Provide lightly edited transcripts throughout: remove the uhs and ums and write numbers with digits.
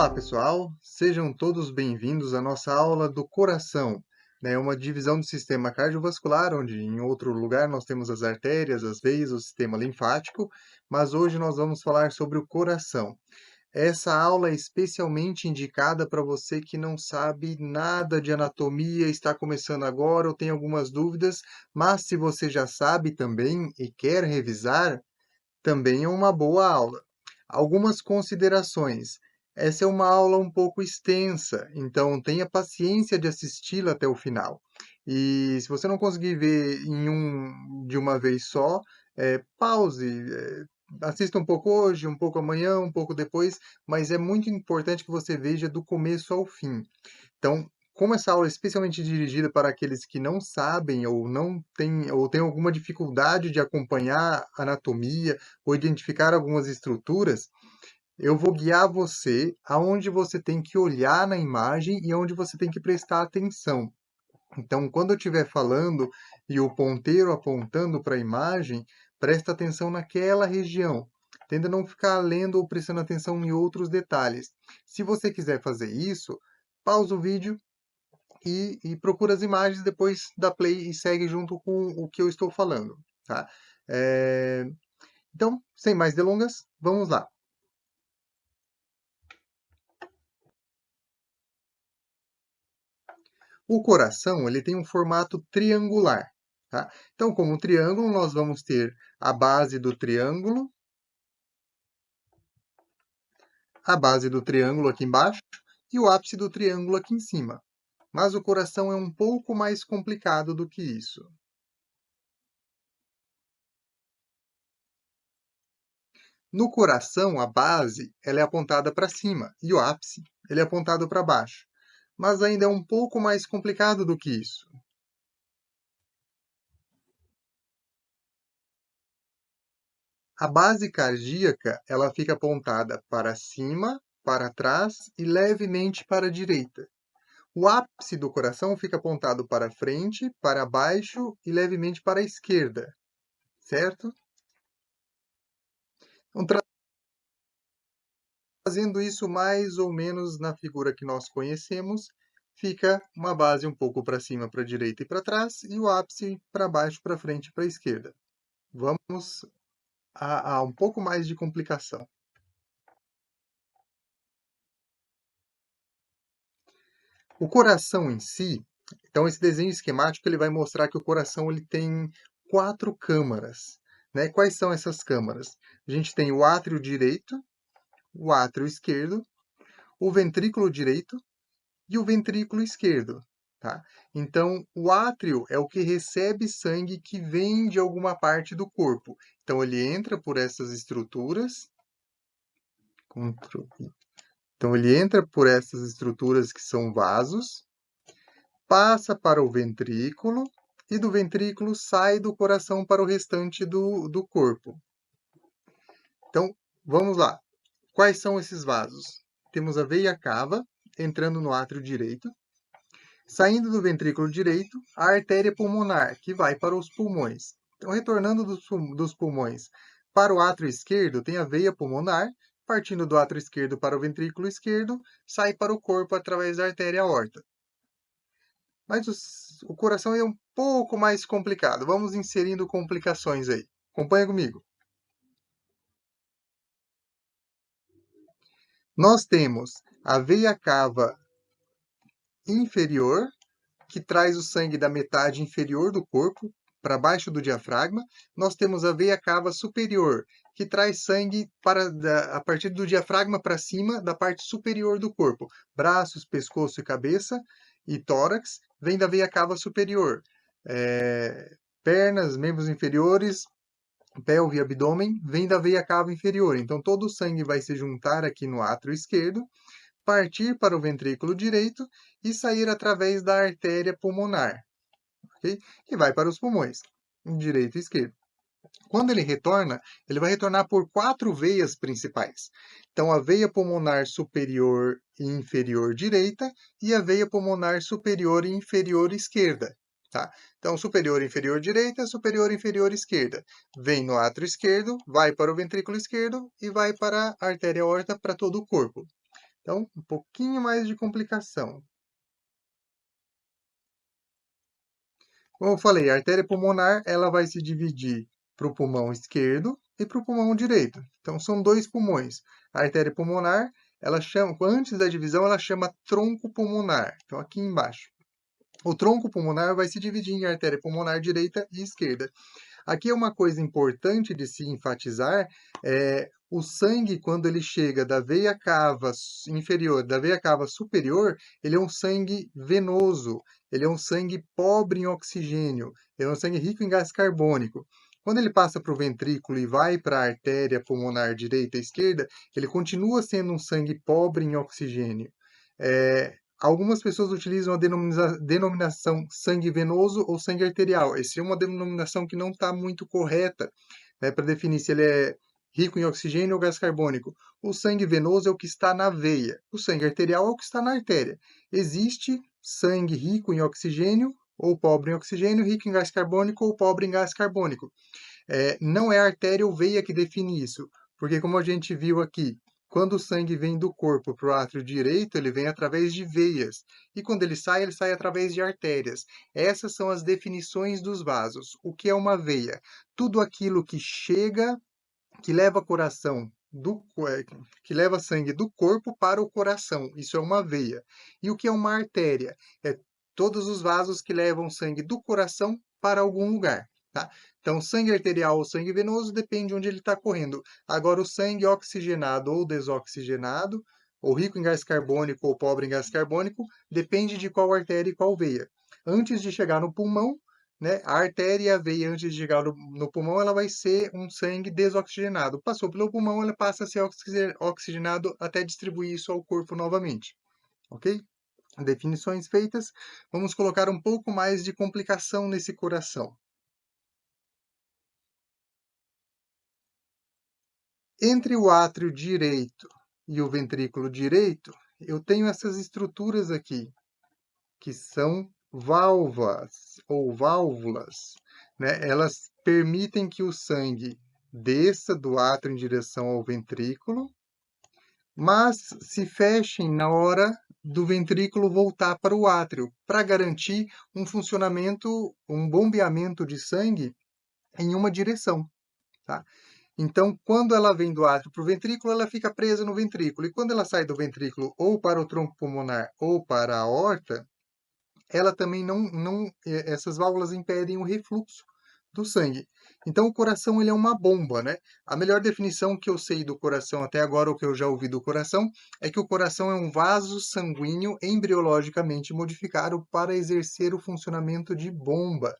Olá, pessoal! Sejam todos bem-vindos à nossa aula do coração, né? Uma divisão do sistema cardiovascular, onde em outro lugar nós temos as artérias, as veias, o sistema linfático, mas hoje nós vamos falar sobre o coração. Essa aula é especialmente indicada para você que não sabe nada de anatomia, está começando agora ou tem algumas dúvidas, mas se você já sabe também e quer revisar, também é uma boa aula. Algumas considerações. Essa é uma aula um pouco extensa, então tenha paciência de assisti-la até o final. E se você não conseguir ver de uma vez só, pause, assista um pouco hoje, um pouco amanhã, um pouco depois, mas é muito importante que você veja do começo ao fim. Então, como essa aula é especialmente dirigida para aqueles que não sabem ou não têm ou têm alguma dificuldade de acompanhar anatomia ou identificar algumas estruturas, eu vou guiar você aonde você tem que olhar na imagem e aonde você tem que prestar atenção. Então, quando eu estiver falando e o ponteiro apontando para a imagem, presta atenção naquela região. Tenta não ficar lendo ou prestando atenção em outros detalhes. Se você quiser fazer isso, pausa o vídeo e procura as imagens, depois dá play e segue junto com o que eu estou falando, tá? Eh, Então, sem mais delongas, vamos lá. O coração, ele tem um formato triangular, tá? Então, como um triângulo, nós vamos ter a base do triângulo, a base do triângulo aqui embaixo e o ápice do triângulo aqui em cima. Mas o coração é um pouco mais complicado do que isso. No coração, a base ela é apontada para cima e o ápice ele é apontado para baixo. Mas ainda é um pouco mais complicado do que isso. A base cardíaca ela fica apontada para cima, para trás e levemente para a direita. O ápice do coração fica apontado para frente, para baixo e levemente para a esquerda, certo? Então, fazendo isso mais ou menos na figura que nós conhecemos, fica uma base um pouco para cima, para a direita e para trás, e o ápice para baixo, para frente e para a esquerda. Vamos a um pouco mais de complicação. O coração em si, então esse desenho esquemático ele vai mostrar que o coração ele tem 4 câmaras, né? Quais são essas câmaras? A gente tem o átrio direito, o átrio esquerdo, o ventrículo direito e o ventrículo esquerdo, tá? Então, o átrio é o que recebe sangue que vem de alguma parte do corpo. Então, ele entra por essas estruturas. Então, ele entra por essas estruturas que são vasos, passa para o ventrículo e do ventrículo sai do coração para o restante do corpo. Então, vamos lá. Quais são esses vasos? Temos a veia cava entrando no átrio direito, saindo do ventrículo direito, a artéria pulmonar, que vai para os pulmões. Então, retornando dos pulmões para o átrio esquerdo, tem a veia pulmonar, partindo do átrio esquerdo para o ventrículo esquerdo, sai para o corpo através da artéria aorta. Mas o coração é um pouco mais complicado. Vamos inserindo complicações aí. Acompanha comigo. Nós temos a veia cava inferior, que traz o sangue da metade inferior do corpo para baixo do diafragma. Nós temos a veia cava superior, que traz sangue a partir do diafragma para cima da parte superior do corpo. Braços, pescoço e cabeça e tórax vem da veia cava superior. Pernas, membros inferiores, pelve e abdômen vem da veia cava inferior. Então, todo o sangue vai se juntar aqui no átrio esquerdo, partir para o ventrículo direito e sair através da artéria pulmonar, ok? Que vai para os pulmões, direito e esquerdo. Quando ele vai retornar por 4 veias principais. Então, a veia pulmonar superior e inferior direita e a veia pulmonar superior e inferior esquerda. Tá? Então, superior e inferior direita, superior e inferior esquerda. Vem no átrio esquerdo, vai para o ventrículo esquerdo e vai para a artéria aorta para todo o corpo. Então, um pouquinho mais de complicação. Como eu falei, a artéria pulmonar ela vai se dividir para o pulmão esquerdo e para o pulmão direito. Então, são dois pulmões. A artéria pulmonar, ela chama, antes da divisão, ela chama tronco pulmonar. Então, aqui embaixo. O tronco pulmonar vai se dividir em artéria pulmonar direita e esquerda. Aqui é uma coisa importante de se enfatizar, o sangue, quando ele chega da veia cava inferior, da veia cava superior, ele é um sangue venoso, ele é um sangue pobre em oxigênio, ele é um sangue rico em gás carbônico. Quando ele passa para o ventrículo e vai para a artéria pulmonar direita e esquerda, ele continua sendo um sangue pobre em oxigênio. Algumas pessoas utilizam a denominação sangue venoso ou sangue arterial. Essa é uma denominação que não está muito correta, né, para definir se ele é rico em oxigênio ou gás carbônico. O sangue venoso é o que está na veia, o sangue arterial é o que está na artéria. Existe sangue rico em oxigênio ou pobre em oxigênio, rico em gás carbônico ou pobre em gás carbônico. Não é a artéria ou veia que define isso, porque como a gente viu aqui, quando o sangue vem do corpo para o átrio direito, ele vem através de veias, e quando ele sai através de artérias. Essas são as definições dos vasos. O que é uma veia? Tudo aquilo que chega, que leva coração que leva sangue do corpo para o coração. Isso é uma veia. E o que é uma artéria? É todos os vasos que levam sangue do coração para algum lugar. Tá? Então, sangue arterial ou sangue venoso depende de onde ele está correndo. Agora, o sangue oxigenado ou desoxigenado, ou rico em gás carbônico ou pobre em gás carbônico, depende de qual artéria e qual veia. Antes de chegar no pulmão, né, a artéria e a veia, antes de chegar no pulmão, ela vai ser um sangue desoxigenado. Passou pelo pulmão, ela passa a ser oxigenado até distribuir isso ao corpo novamente. Ok? Definições feitas. Vamos colocar um pouco mais de complicação nesse coração. Entre o átrio direito e o ventrículo direito, eu tenho essas estruturas aqui, que são valvas ou válvulas, né? Elas permitem que o sangue desça do átrio em direção ao ventrículo, mas se fechem na hora do ventrículo voltar para o átrio, para garantir um funcionamento, um bombeamento de sangue em uma direção, tá? Então, quando ela vem do átrio para o ventrículo, ela fica presa no ventrículo. E quando ela sai do ventrículo ou para o tronco pulmonar ou para a aorta, ela também essas válvulas impedem o refluxo do sangue. Então, o coração ele é uma bomba, né? A melhor definição que eu sei do coração até agora, o que eu já ouvi do coração, é que o coração é um vaso sanguíneo embriologicamente modificado para exercer o funcionamento de bomba.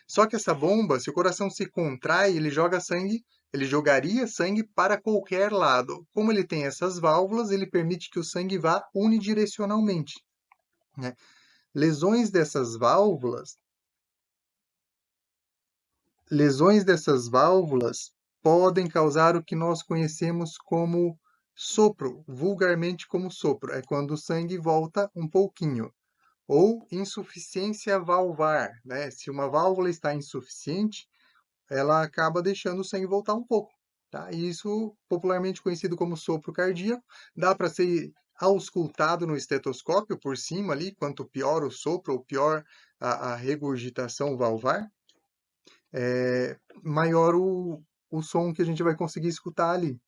Só que essa bomba, se o coração se contrai, ele joga sangue, ele jogaria sangue para qualquer lado. Como ele tem essas válvulas, ele permite que o sangue vá unidirecionalmente, né? Lesões dessas válvulas, lesões dessas válvulas podem causar o que nós conhecemos como sopro, vulgarmente como sopro. É quando o sangue volta um pouquinho. Ou insuficiência valvar, né? Se uma válvula está insuficiente, ela acaba deixando o sangue voltar um pouco, tá? E isso, popularmente conhecido como sopro cardíaco, dá para ser auscultado no estetoscópio por cima ali, quanto pior o sopro, ou pior a regurgitação valvar, maior o som que a gente vai conseguir escutar ali.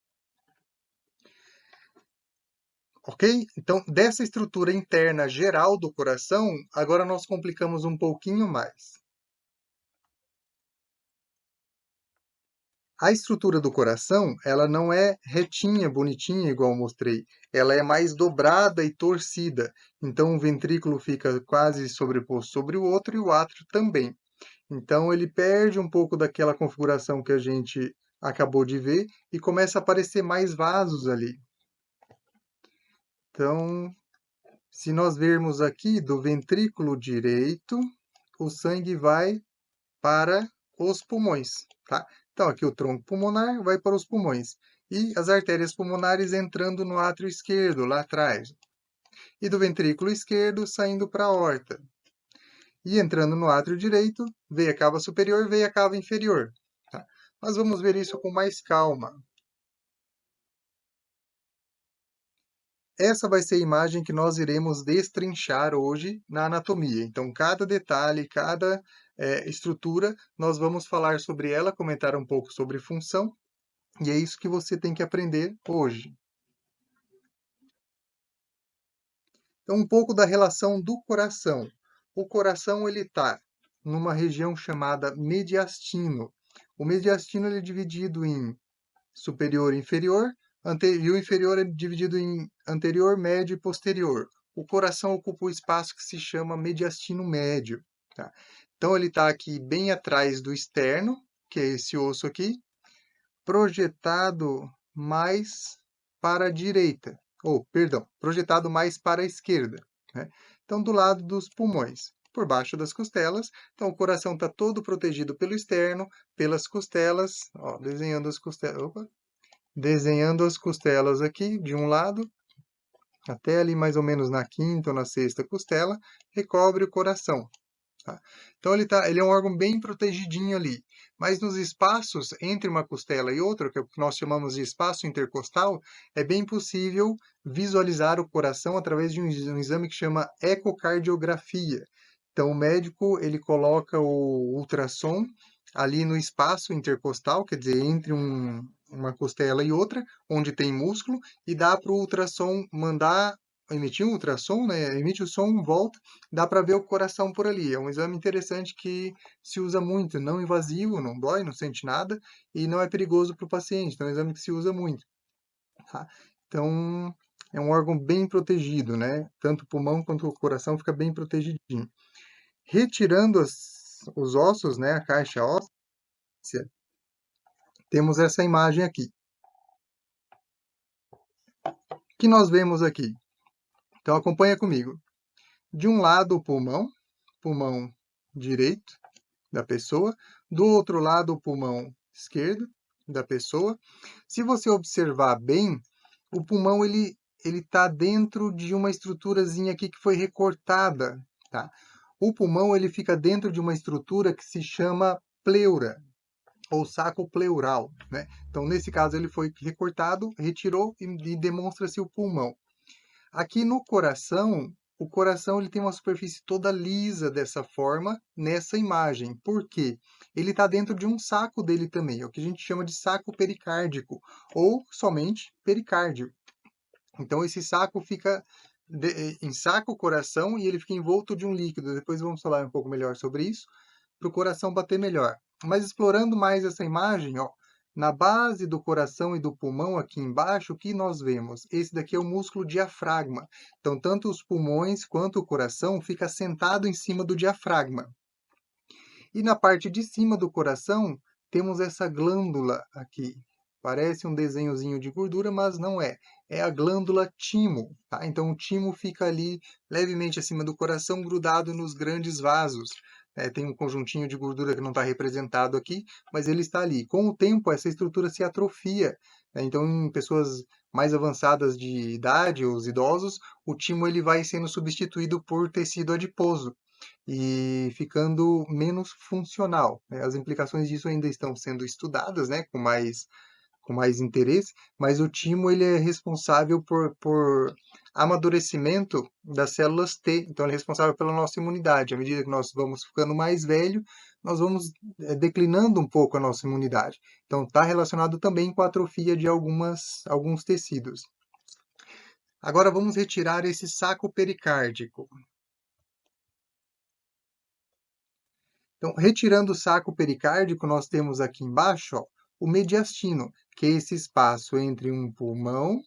Ok? Então, dessa estrutura interna geral do coração, agora nós complicamos um pouquinho mais. A estrutura do coração, ela não é retinha, bonitinha, igual eu mostrei. Ela é mais dobrada e torcida. Então, o ventrículo fica quase sobreposto sobre o outro e o átrio também. Então, ele perde um pouco daquela configuração que a gente acabou de ver e começa a aparecer mais vasos ali. Então, se nós vermos aqui do ventrículo direito, o sangue vai para os pulmões, tá? Então, aqui o tronco pulmonar vai para os pulmões. E as artérias pulmonares entrando no átrio esquerdo, lá atrás. E do ventrículo esquerdo saindo para a aorta. E entrando no átrio direito, veia cava superior, veia cava inferior. Tá? Mas vamos ver isso com mais calma. essa vai ser a imagem que nós iremos destrinchar hoje na anatomia. Então, cada detalhe, cada estrutura, nós vamos falar sobre ela, comentar um pouco sobre função, e é isso que você tem que aprender hoje. Então, um pouco da relação do coração. O coração ele está numa região chamada mediastino. O mediastino ele é dividido em superior e inferior, e o inferior é dividido em anterior, médio e posterior. O coração ocupa o espaço que se chama mediastino médio. Tá? Então, ele está aqui bem atrás do externo, que é esse osso aqui, projetado mais para a direita, ou, perdão, projetado mais para a esquerda, né? Então, do lado dos pulmões, por baixo das costelas. Então, o coração está todo protegido pelo externo, pelas costelas, ó, desenhando as costelas, opa, desenhando as costelas aqui, de um lado, até ali mais ou menos na quinta ou na sexta costela, recobre o coração. Tá? Então ele é um órgão bem protegidinho ali, mas nos espaços entre uma costela e outra, que é o que nós chamamos de espaço intercostal, é bem possível visualizar o coração através de um exame que chama ecocardiografia. Então o médico ele coloca o ultrassom ali no espaço intercostal, quer dizer, entre uma costela e outra, onde tem músculo, e dá para o ultrassom mandar emitir um ultrassom, né? Emite o som, volta, dá para ver o coração por ali. É um exame interessante que se usa muito, não invasivo, não dói, não sente nada e não é perigoso para o paciente. Então, é um exame que se usa muito. Tá? Então, é um órgão bem protegido, né? Tanto o pulmão quanto o coração fica bem protegidinho. Retirando os ossos, né? A caixa óssea, temos essa imagem aqui. O que nós vemos aqui? Então, acompanha comigo. De um lado, o pulmão direito da pessoa, do outro lado o pulmão esquerdo da pessoa. Se você observar bem, o pulmão ele está dentro de uma estruturazinha aqui que foi recortada, tá? O pulmão ele fica dentro de uma estrutura que se chama pleura ou saco pleural, né? Então nesse caso ele foi recortado, retirou e demonstra-se o pulmão. Aqui no coração, o coração ele tem uma superfície toda lisa dessa forma nessa imagem. Por quê? Ele está dentro de um saco dele também, é o que a gente chama de saco pericárdico, ou somente pericárdio. Então esse saco fica ensaca o coração e ele fica envolto de um líquido. Depois vamos falar um pouco melhor sobre isso, para o coração bater melhor. Mas explorando mais essa imagem, ó, na base do coração e do pulmão aqui embaixo, o que nós vemos? Esse daqui é o músculo diafragma. Então, tanto os pulmões quanto o coração fica sentado em cima do diafragma. E na parte de cima do coração, temos essa glândula aqui. Parece um desenhozinho de gordura, mas não é. É a glândula timo, tá? Então, o timo fica ali levemente acima do coração, grudado nos grandes vasos. Tem um conjuntinho de gordura que não está representado aqui, mas ele está ali. Com o tempo, essa estrutura se atrofia, né? Então, em pessoas mais avançadas de idade, os idosos, o timo ele vai sendo substituído por tecido adiposo e ficando menos funcional, né? As implicações disso ainda estão sendo estudadas, né, com mais interesse, mas o timo ele é responsável por amadurecimento das células T, então ele é responsável pela nossa imunidade. À medida que nós vamos ficando mais velho, nós vamos declinando um pouco a nossa imunidade. Então está relacionado também com a atrofia de alguns tecidos. Agora vamos retirar esse saco pericárdico. Então, retirando o saco pericárdico, nós temos aqui embaixo, ó, o mediastino, que é esse espaço entre um pulmão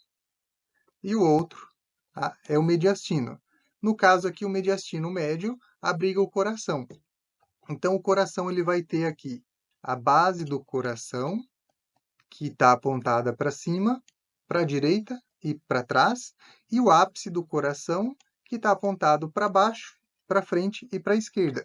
e o outro, tá? É o mediastino. No caso aqui, o mediastino médio abriga o coração. Então, o coração ele vai ter aqui a base do coração, que está apontada para cima, para a direita e para trás, e o ápice do coração, que está apontado para baixo, para frente e para a esquerda.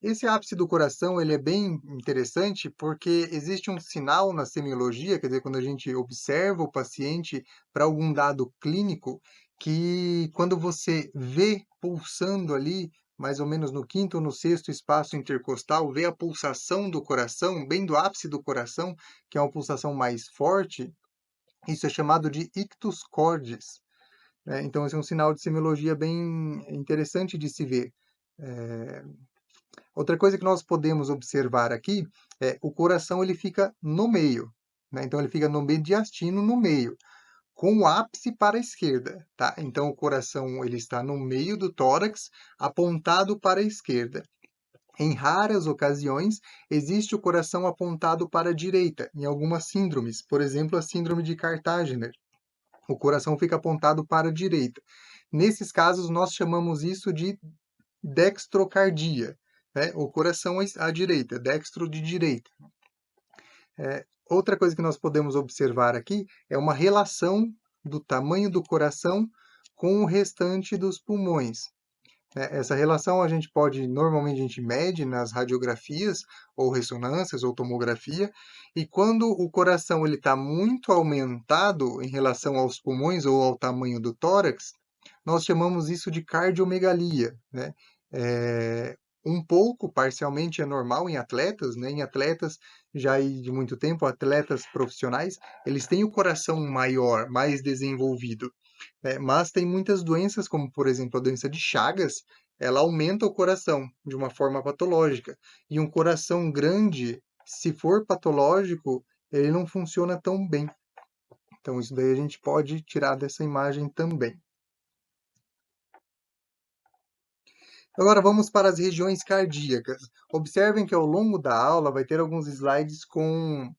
Esse ápice do coração ele é bem interessante porque existe um sinal na semiologia, quer dizer, quando a gente observa o paciente para algum dado clínico, que quando você vê pulsando ali, mais ou menos no quinto ou no sexto espaço intercostal, vê a pulsação do coração, bem do ápice do coração, que é uma pulsação mais forte, isso é chamado de ictus cordis. né? Então, esse é um sinal de semiologia bem interessante de se ver. Outra coisa que nós podemos observar aqui é o coração ele fica no meio, né? Então, ele fica no mediastino no meio, com o ápice para a esquerda, tá? Então, o coração ele está no meio do tórax, apontado para a esquerda. Em raras ocasiões, existe o coração apontado para a direita, em algumas síndromes, por exemplo, a síndrome de Cartagena. O coração fica apontado para a direita. Nesses casos, nós chamamos isso de dextrocardia, né? O coração à direita, dextro de direita. Outra coisa que nós podemos observar aqui é uma relação do tamanho do coração com o restante dos pulmões. Essa relação normalmente a gente mede nas radiografias, ou ressonâncias, ou tomografia, e quando o coração ele está muito aumentado em relação aos pulmões ou ao tamanho do tórax, nós chamamos isso de cardiomegalia, né? É, um pouco, parcialmente, é normal em atletas, né? Em atletas já aí de muito tempo, atletas profissionais, eles têm o coração maior, mais desenvolvido. Mas tem muitas doenças, como por exemplo a doença de Chagas, ela aumenta o coração de uma forma patológica. E um coração grande, se for patológico, ele não funciona tão bem. Então, isso daí a gente pode tirar dessa imagem também. Agora vamos para as regiões cardíacas. Observem que ao longo da aula vai ter alguns slides com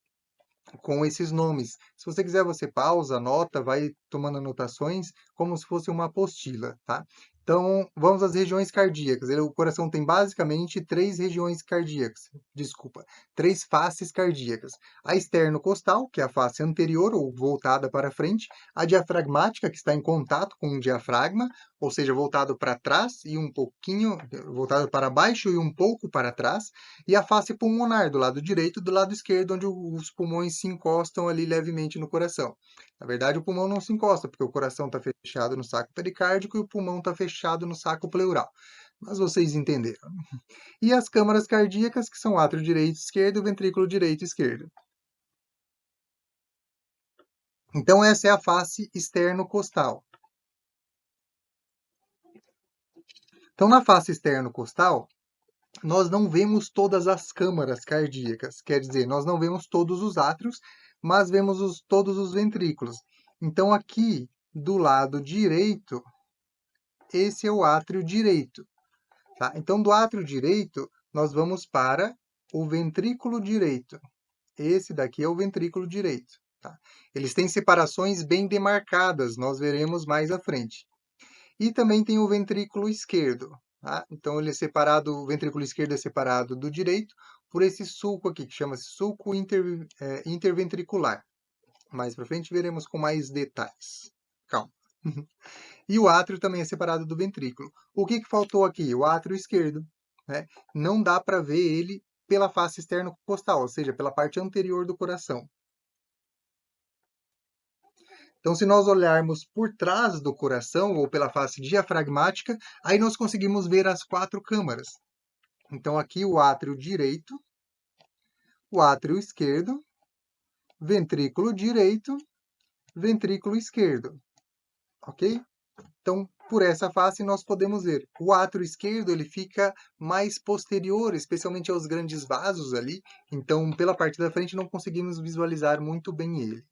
esses nomes. Se você quiser, você pausa, anota, vai tomando anotações como se fosse uma apostila, tá? Então, vamos às regiões cardíacas. O coração tem basicamente três regiões cardíacas, desculpa, três faces cardíacas. A externo-costal, que é a face anterior ou voltada para frente, a diafragmática, que está em contato com o diafragma, ou seja, voltado para trás e um pouquinho, voltado para baixo e um pouco para trás, e a face pulmonar, do lado direito e do lado esquerdo, onde os pulmões se encostam ali levemente no coração. Na verdade, o pulmão não se encosta, porque o coração está fechado no saco pericárdico e o pulmão está fechado no saco pleural. Mas vocês entenderam. E as câmaras cardíacas, que são o átrio direito e esquerdo, o ventrículo direito e esquerdo. Então, essa é a face externo-costal. Então, na face externo-costal, nós não vemos todas as câmaras cardíacas, quer dizer, nós não vemos todos os átrios, mas vemos todos os ventrículos. Então, aqui do lado direito, esse é o átrio direito. Tá? Então, do átrio direito, nós vamos para o ventrículo direito. Esse daqui é o ventrículo direito. Tá? Eles têm separações bem demarcadas, nós veremos mais à frente. E também tem o ventrículo esquerdo. Tá? Então, ele é separado, o ventrículo esquerdo é separado do direito por esse sulco aqui, que chama-se sulco interventricular. Mais para frente veremos com mais detalhes. Calma. E o átrio também é separado do ventrículo. O que faltou aqui? O átrio esquerdo. Né? Não dá para ver ele pela face externo-costal, ou seja, pela parte anterior do coração. Então, se nós olharmos por trás do coração ou pela face diafragmática, aí nós conseguimos ver as quatro câmaras. Então, aqui o átrio direito, o átrio esquerdo, ventrículo direito, ventrículo esquerdo. Ok? Então, por essa face, nós podemos ver. O átrio esquerdo ele fica mais posterior, especialmente aos grandes vasos ali. Então, pela parte da frente, não conseguimos visualizar muito bem ele.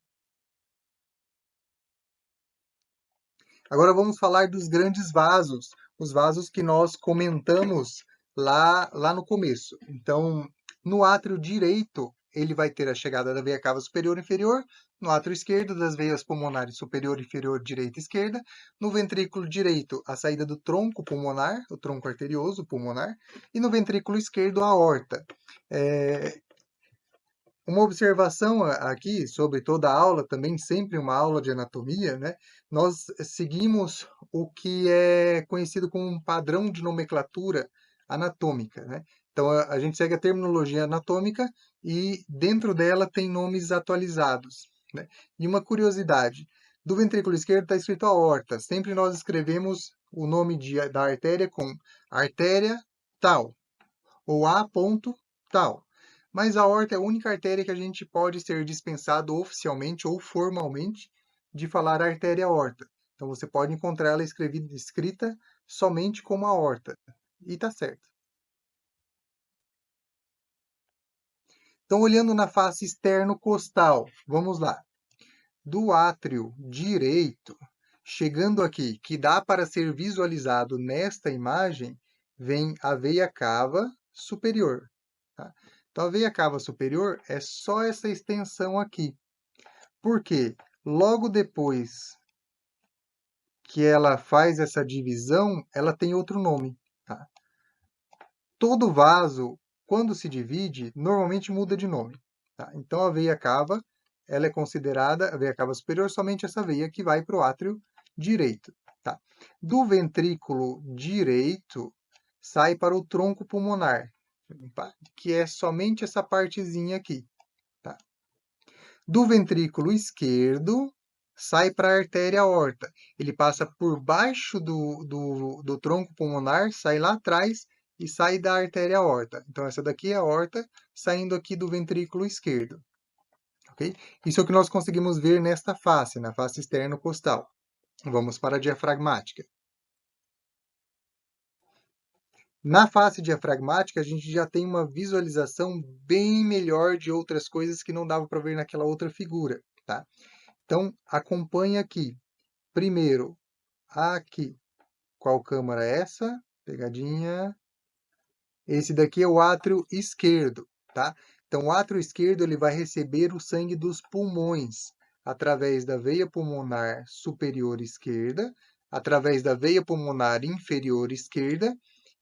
Agora vamos falar dos grandes vasos, os vasos que nós comentamos lá no começo. Então, no átrio direito, ele vai ter a chegada da veia cava superior e inferior, no átrio esquerdo, das veias pulmonares superior, inferior, direita e esquerda, no ventrículo direito, a saída do tronco pulmonar, o tronco arterioso pulmonar, e no ventrículo esquerdo, a aorta. Uma observação aqui sobre toda a aula, também sempre uma aula de anatomia, né? Nós seguimos o que é conhecido como um padrão de nomenclatura anatômica, né? Então, a gente segue a terminologia anatômica e dentro dela tem nomes atualizados, né? E uma curiosidade, do ventrículo esquerdo está escrito aorta. Sempre nós escrevemos o nome da artéria com artéria tal, ou A ponto tal. Mas a aorta é a única artéria que a gente pode ser dispensado oficialmente ou formalmente de falar artéria aorta. Então, você pode encontrar ela escrita somente como aorta. E está certo. Então, olhando na face externo-costal, vamos lá. Do átrio direito, chegando aqui, que dá para ser visualizado nesta imagem, vem a veia cava superior. Tá? Então, a veia cava superior é só essa extensão aqui. Por quê? Logo depois que ela faz essa divisão, ela tem outro nome. Tá? Todo vaso, quando se divide, normalmente muda de nome. Tá? Então, a veia cava, ela é considerada, a veia cava superior, somente essa veia que vai para o átrio direito. Tá? Do ventrículo direito, sai para o tronco pulmonar, que é somente essa partezinha aqui. Tá? Do ventrículo esquerdo, sai para a artéria aorta. Ele passa por baixo do tronco pulmonar, sai lá atrás e sai da artéria aorta. Então, essa daqui é a aorta, saindo aqui do ventrículo esquerdo. Okay? Isso é o que nós conseguimos ver nesta face, na face externo-costal. Vamos para a diafragmática. Na face diafragmática, a gente já tem uma visualização bem melhor de outras coisas que não dava para ver naquela outra figura. Tá? Então, acompanhe aqui. Primeiro, aqui. Qual câmara é essa? Pegadinha. Esse daqui é o átrio esquerdo, tá? Então, o átrio esquerdo ele vai receber o sangue dos pulmões através da veia pulmonar superior esquerda, através da veia pulmonar inferior esquerda,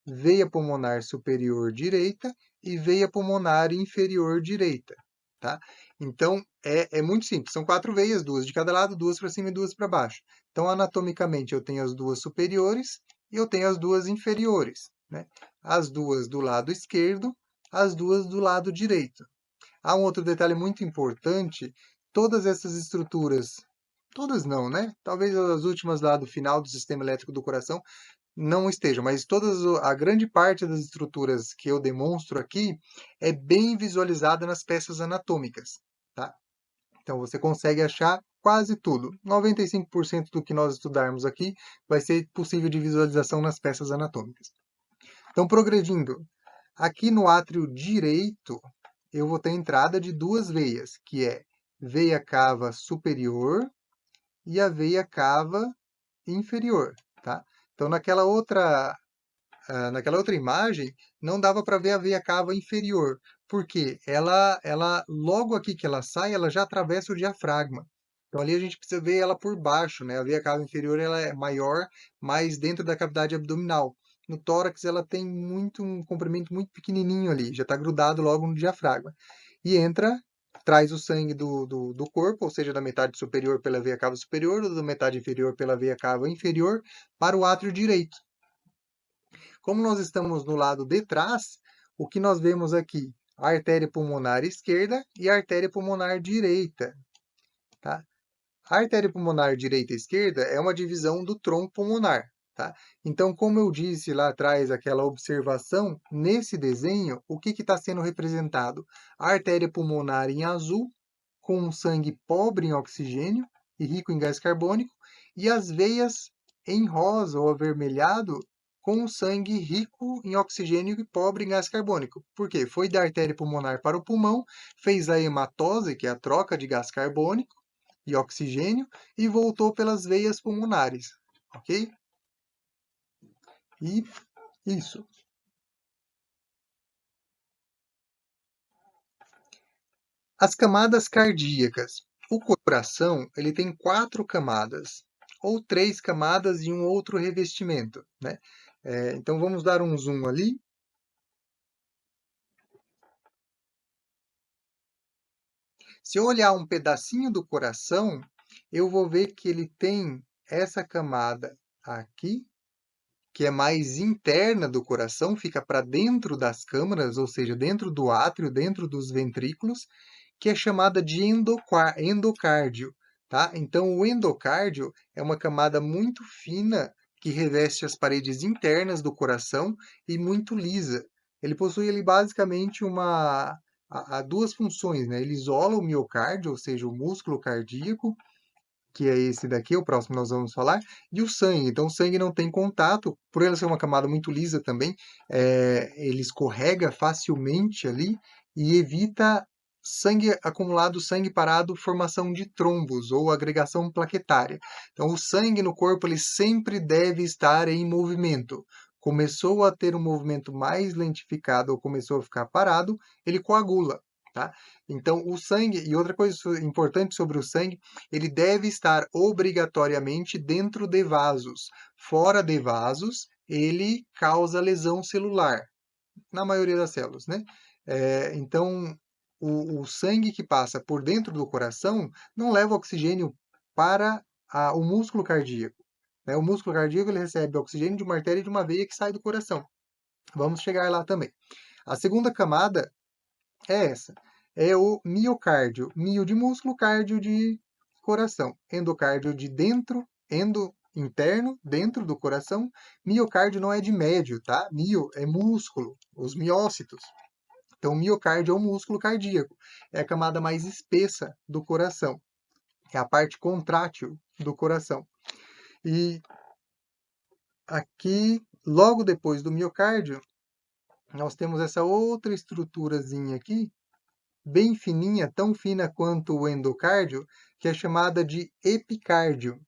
veia pulmonar superior direita e veia pulmonar inferior direita, tá? Então, é muito simples. São 4 veias, 2 de cada lado, 2 para cima e 2 para baixo. Então, anatomicamente, eu tenho as 2 superiores e eu tenho as 2 inferiores, né? As 2 do lado esquerdo, as 2 do lado direito. Há um outro detalhe muito importante, todas essas estruturas, todas não, né? Talvez as últimas lá do final do sistema elétrico do coração não estejam, mas a grande parte das estruturas que eu demonstro aqui é bem visualizada nas peças anatômicas, tá? Então, você consegue achar quase tudo. 95% do que nós estudarmos aqui vai ser possível de visualização nas peças anatômicas. Então, progredindo, aqui no átrio direito, eu vou ter entrada de 2 veias, que é veia cava superior e a veia cava inferior, tá? Então, naquela outra imagem, não dava para ver a veia cava inferior, porque ela, logo aqui que ela sai, ela já atravessa o diafragma. Então, ali a gente precisa ver ela por baixo, né? A veia cava inferior ela é maior, mas dentro da cavidade abdominal. No tórax, ela tem um comprimento muito pequenininho ali, já está grudado logo no diafragma. E entra, traz o sangue do corpo, ou seja, da metade superior pela veia cava superior, ou da metade inferior pela veia cava inferior, para o átrio direito. Como nós estamos no lado de trás, o que nós vemos aqui? A artéria pulmonar esquerda e a artéria pulmonar direita. Tá? A artéria pulmonar direita e esquerda é uma divisão do tronco pulmonar. Tá? Então, como eu disse lá atrás, aquela observação, nesse desenho, o que está sendo representado? A artéria pulmonar em azul, com um sangue pobre em oxigênio e rico em gás carbônico, e as veias em rosa ou avermelhado, com um sangue rico em oxigênio e pobre em gás carbônico. Por quê? Foi da artéria pulmonar para o pulmão, fez a hematose, que é a troca de gás carbônico e oxigênio, e voltou pelas veias pulmonares, ok? E isso. As camadas cardíacas. O coração, ele tem 4 camadas, ou 3 camadas e um outro revestimento, né? Então, vamos dar um zoom ali. Se eu olhar um pedacinho do coração, eu vou ver que ele tem essa camada aqui, que é mais interna do coração, fica para dentro das câmaras, ou seja, dentro do átrio, dentro dos ventrículos, que é chamada de endocárdio, tá? Então, o endocárdio é uma camada muito fina que reveste as paredes internas do coração e muito lisa. Ele possui ali basicamente duas funções, né? Ele isola o miocárdio, ou seja, o músculo cardíaco, que é esse daqui, o próximo nós vamos falar, e o sangue. Então, o sangue não tem contato, por ele ser uma camada muito lisa também, ele escorrega facilmente ali e evita sangue acumulado, sangue parado, formação de trombos ou agregação plaquetária. Então, o sangue no corpo ele sempre deve estar em movimento. Começou a ter um movimento mais lentificado ou começou a ficar parado, ele coagula, tá? Então, o sangue, e outra coisa importante sobre o sangue, ele deve estar obrigatoriamente dentro de vasos. Fora de vasos, ele causa lesão celular, na maioria das células, né? Então, o sangue que passa por dentro do coração não leva oxigênio para o músculo cardíaco, né? O músculo cardíaco ele recebe oxigênio de uma artéria e de uma veia que sai do coração. Vamos chegar lá também. A segunda camada é essa. É o miocárdio. Mio de músculo, cardio de coração. Endocárdio de dentro, interno, dentro do coração. Miocárdio não é de médio, tá? Mio é músculo, os miócitos. Então, o miocárdio é o músculo cardíaco. É a camada mais espessa do coração. É a parte contrátil do coração. E aqui, logo depois do miocárdio, nós temos essa outra estruturazinha aqui, bem fininha, tão fina quanto o endocárdio, que é chamada de epicárdio.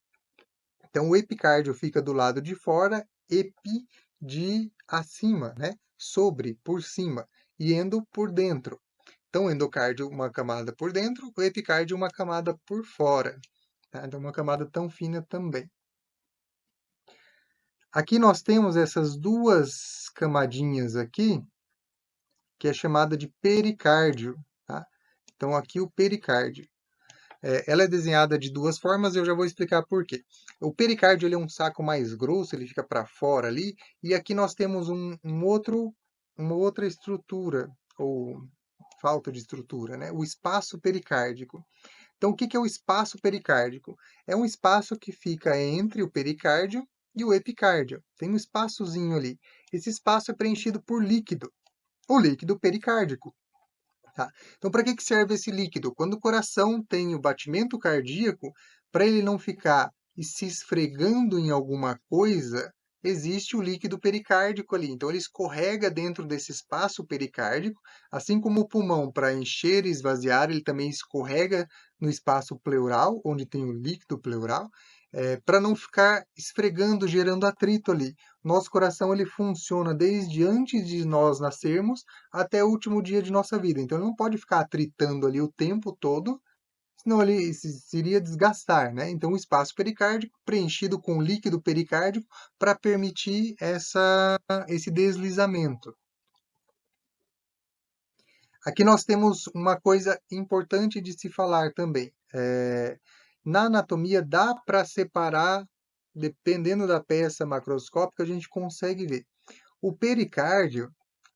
Então, o epicárdio fica do lado de fora, epi de acima, né? Sobre, por cima, e endo por dentro. Então, o endocárdio uma camada por dentro, o epicárdio uma camada por fora. Tá? Então, uma camada tão fina também. Aqui nós temos essas duas camadinhas aqui, que é chamada de pericárdio. Tá? Então, aqui o pericárdio. Ela é desenhada de duas formas, eu já vou explicar por quê. O pericárdio ele é um saco mais grosso, ele fica para fora ali, e aqui nós temos uma outra estrutura, ou falta de estrutura, né? O espaço pericárdico. Então, o que é o espaço pericárdico? É um espaço que fica entre o pericárdio e o epicárdio. Tem um espaçozinho ali. Esse espaço é preenchido por líquido, o líquido pericárdico. Tá? Então, para que serve esse líquido? Quando o coração tem o batimento cardíaco, para ele não ficar se esfregando em alguma coisa, existe o líquido pericárdico ali. Então, ele escorrega dentro desse espaço pericárdico, assim como o pulmão, para encher e esvaziar, ele também escorrega no espaço pleural, onde tem o líquido pleural, para não ficar esfregando, gerando atrito ali. Nosso coração ele funciona desde antes de nós nascermos até o último dia de nossa vida. Então, ele não pode ficar atritando ali o tempo todo, senão ele se iria desgastar, né? Então, o espaço pericárdico preenchido com líquido pericárdico para permitir esse deslizamento. Aqui nós temos uma coisa importante de se falar também. Na anatomia dá para separar, dependendo da peça macroscópica, a gente consegue ver. O pericárdio,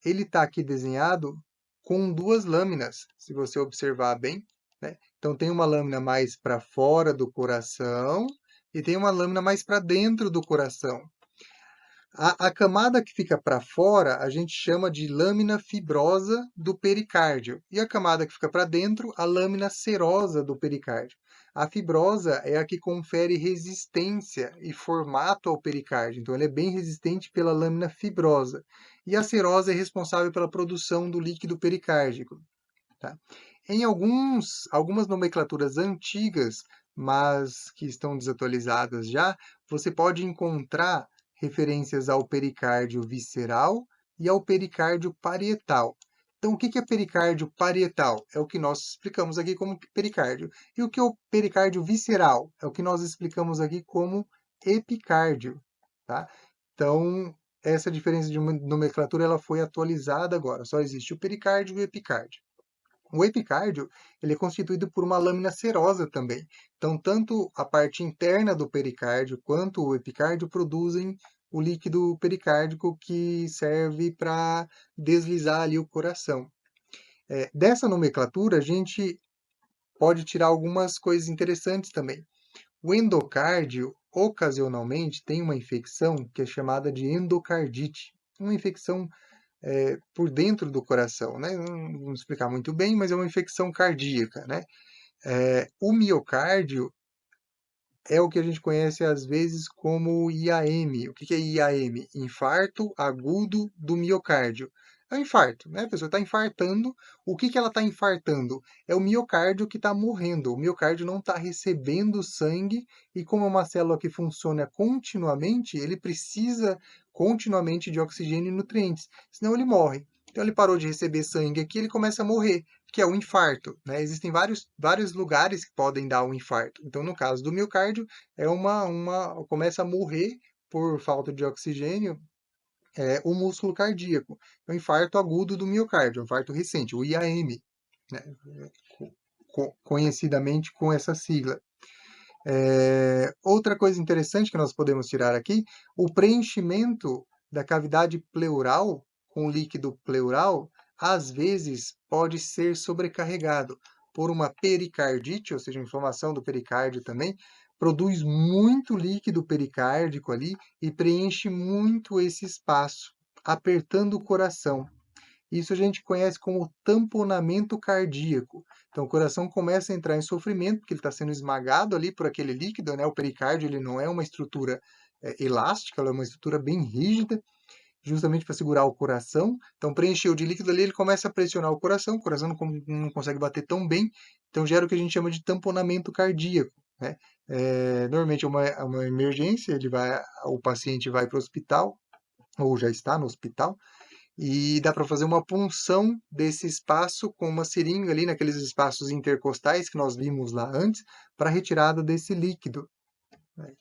ele está aqui desenhado com duas lâminas, se você observar bem, né? Então, tem uma lâmina mais para fora do coração e tem uma lâmina mais para dentro do coração. A camada que fica para fora, a gente chama de lâmina fibrosa do pericárdio. E a camada que fica para dentro, a lâmina serosa do pericárdio. A fibrosa é a que confere resistência e formato ao pericárdio. Então, ele é bem resistente pela lâmina fibrosa. E a serosa é responsável pela produção do líquido pericárdico. Tá? Em algumas nomenclaturas antigas, mas que estão desatualizadas já, você pode encontrar referências ao pericárdio visceral e ao pericárdio parietal. Então, o que é pericárdio parietal? É o que nós explicamos aqui como pericárdio. E o que é o pericárdio visceral? É o que nós explicamos aqui como epicárdio. Tá? Então, essa diferença de nomenclatura ela foi atualizada agora. Só existe o pericárdio e o epicárdio. O epicárdio ele é constituído por uma lâmina serosa também. Então, tanto a parte interna do pericárdio quanto o epicárdio produzem o líquido pericárdico que serve para deslizar ali o coração. Dessa nomenclatura, a gente pode tirar algumas coisas interessantes também. O endocárdio, ocasionalmente, tem uma infecção que é chamada de endocardite. Uma infecção por dentro do coração, né? Não vamos explicar muito bem, mas é uma infecção cardíaca, né? O miocárdio, é o que a gente conhece às vezes como IAM. O que que é IAM? Infarto agudo do miocárdio. É um infarto, né? A pessoa está infartando. O que que ela está infartando? É o miocárdio que está morrendo. O miocárdio não está recebendo sangue e como é uma célula que funciona continuamente, ele precisa continuamente de oxigênio e nutrientes, senão ele morre. Então ele parou de receber sangue aqui, ele começa a morrer, que é o infarto, né? Existem vários lugares que podem dar um infarto. Então, no caso do miocárdio, é começa a morrer por falta de oxigênio, o músculo cardíaco. É um infarto agudo do miocárdio, um infarto recente, o IAM, né? Conhecidamente com essa sigla. Outra coisa interessante que nós podemos tirar aqui, o preenchimento da cavidade pleural com líquido pleural, às vezes pode ser sobrecarregado por uma pericardite, ou seja, inflamação do pericárdio também, produz muito líquido pericárdico ali e preenche muito esse espaço, apertando o coração. Isso a gente conhece como tamponamento cardíaco. Então, o coração começa a entrar em sofrimento, porque ele está sendo esmagado ali por aquele líquido, né? O pericárdio ele não é uma estrutura elástica, ela é uma estrutura bem rígida, justamente para segurar o coração. Então, preencheu de líquido ali, ele começa a pressionar o coração não consegue bater tão bem, então gera o que a gente chama de tamponamento cardíaco, né? Normalmente é uma emergência, o paciente vai para o hospital, ou já está no hospital, e dá para fazer uma punção desse espaço com uma seringa ali naqueles espaços intercostais que nós vimos lá antes, para retirada desse líquido, né?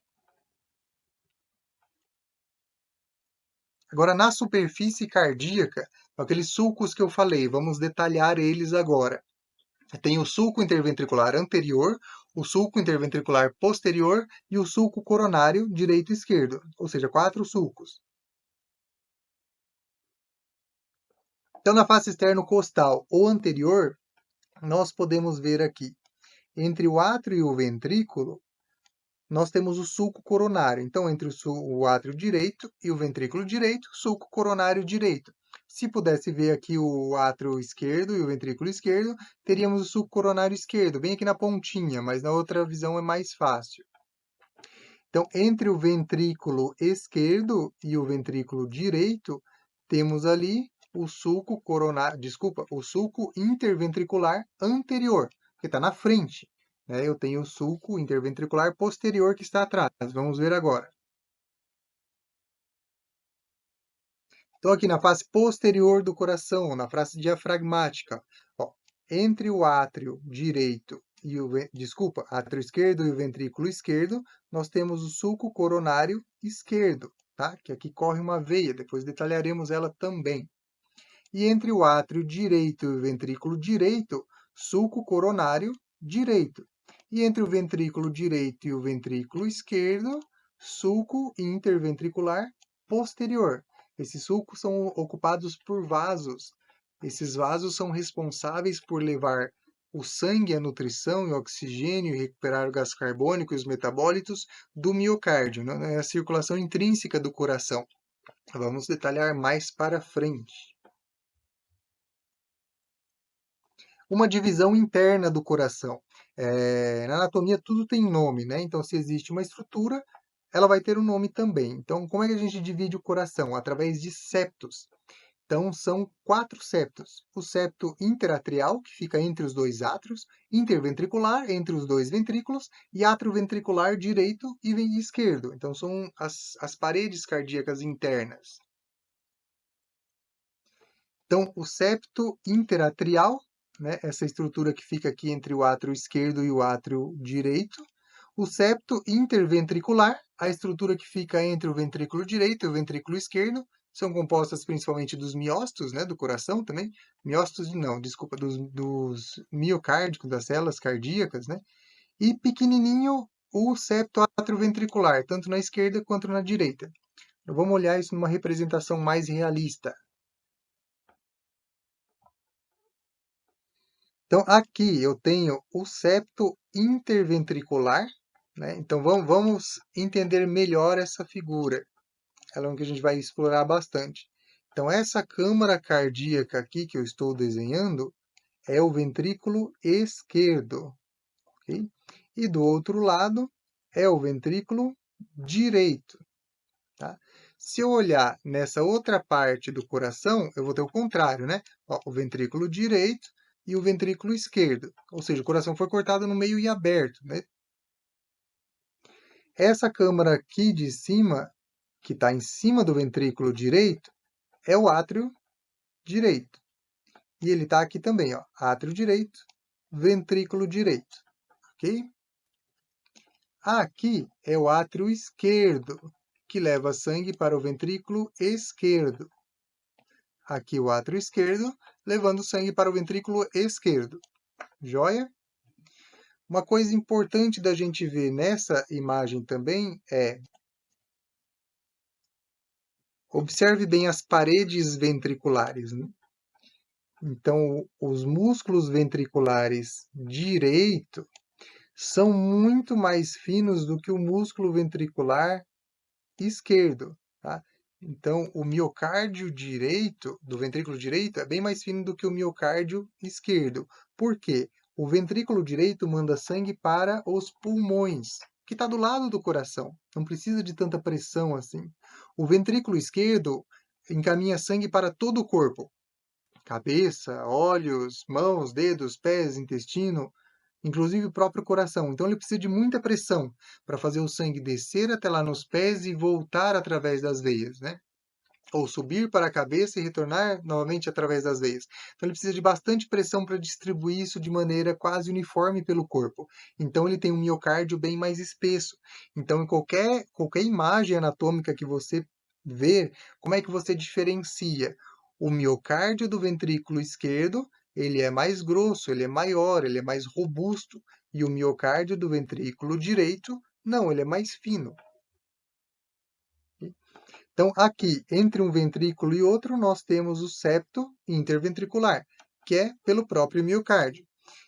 Agora, na superfície cardíaca, aqueles sulcos que eu falei, vamos detalhar eles agora. Tem o sulco interventricular anterior, o sulco interventricular posterior e o sulco coronário direito e esquerdo, ou seja, 4 sulcos. Então, na face externo-costal ou anterior, nós podemos ver aqui, entre o átrio e o ventrículo, nós temos o sulco coronário. Então, entre o átrio direito e o ventrículo direito, sulco coronário direito. Se pudesse ver aqui o átrio esquerdo e o ventrículo esquerdo, teríamos o sulco coronário esquerdo, bem aqui na pontinha, mas na outra visão é mais fácil. Então, entre o ventrículo esquerdo e o ventrículo direito, temos ali o sulco coronário, desculpa, o sulco interventricular anterior, que está na frente, né? Eu tenho o sulco interventricular posterior que está atrás. Vamos ver agora. Então, aqui na face posterior do coração, na face diafragmática, ó, entre o átrio direito e desculpa, átrio esquerdo e o ventrículo esquerdo, nós temos o sulco coronário esquerdo, tá? Que aqui corre uma veia, depois detalharemos ela também. E entre o átrio direito e o ventrículo direito, sulco coronário direito. E entre o ventrículo direito e o ventrículo esquerdo, sulco interventricular posterior. Esses sulcos são ocupados por vasos. Esses vasos são responsáveis por levar o sangue, a nutrição e o oxigênio e recuperar o gás carbônico e os metabólitos do miocárdio, né? É a circulação intrínseca do coração. Vamos detalhar mais para frente. Uma divisão interna do coração. Na anatomia, tudo tem nome, né? Então, se existe uma estrutura, ela vai ter um nome também. Então, como é que a gente divide o coração? Através de septos. Então, são 4 septos. O septo interatrial, que fica entre os dois átrios, interventricular, entre os dois ventrículos, e átrio ventricular direito e esquerdo. Então, são as paredes cardíacas internas. Então, o septo interatrial, né, essa estrutura que fica aqui entre o átrio esquerdo e o átrio direito. O septo interventricular, a estrutura que fica entre o ventrículo direito e o ventrículo esquerdo, são compostas principalmente dos miócitos, né, do coração também. Miócitos, não, desculpa, dos miocárdicos, das células cardíacas, né? E pequenininho o septo atrioventricular, tanto na esquerda quanto na direita. Vamos olhar isso numa representação mais realista. Então, aqui eu tenho o septo interventricular, né? Então, vamos entender melhor essa figura. Ela é uma que a gente vai explorar bastante. Então, essa câmara cardíaca aqui que eu estou desenhando é o ventrículo esquerdo, ok? E do outro lado, é o ventrículo direito, tá? Se eu olhar nessa outra parte do coração, eu vou ter o contrário, né? Ó, o ventrículo direito e o ventrículo esquerdo. Ou seja, o coração foi cortado no meio e aberto, né? Essa câmara aqui de cima, que está em cima do ventrículo direito, é o átrio direito. E ele está aqui também, ó, átrio direito, ventrículo direito, ok? Aqui é o átrio esquerdo, que leva sangue para o ventrículo esquerdo. Aqui o átrio esquerdo, levando sangue para o ventrículo esquerdo. Joia? Uma coisa importante da gente ver nessa imagem também é: observe bem as paredes ventriculares, né? Então, os músculos ventriculares direito são muito mais finos do que o músculo ventricular esquerdo, tá? Então, o miocárdio direito, do ventrículo direito, é bem mais fino do que o miocárdio esquerdo. Por quê? O ventrículo direito manda sangue para os pulmões, que está do lado do coração. Não precisa de tanta pressão assim. O ventrículo esquerdo encaminha sangue para todo o corpo. Cabeça, olhos, mãos, dedos, pés, intestino, inclusive o próprio coração. Então ele precisa de muita pressão para fazer o sangue descer até lá nos pés e voltar através das veias, né? Ou subir para a cabeça e retornar novamente através das veias. Então ele precisa de bastante pressão para distribuir isso de maneira quase uniforme pelo corpo. Então ele tem um miocárdio bem mais espesso. Então em qualquer imagem anatômica que você ver, como é que você diferencia o miocárdio do ventrículo esquerdo? Ele é mais grosso, ele é maior, ele é mais robusto, e o miocárdio do ventrículo direito, não, ele é mais fino. Então, aqui, entre um ventrículo e outro, nós temos o septo interventricular, que é pelo próprio miocárdio.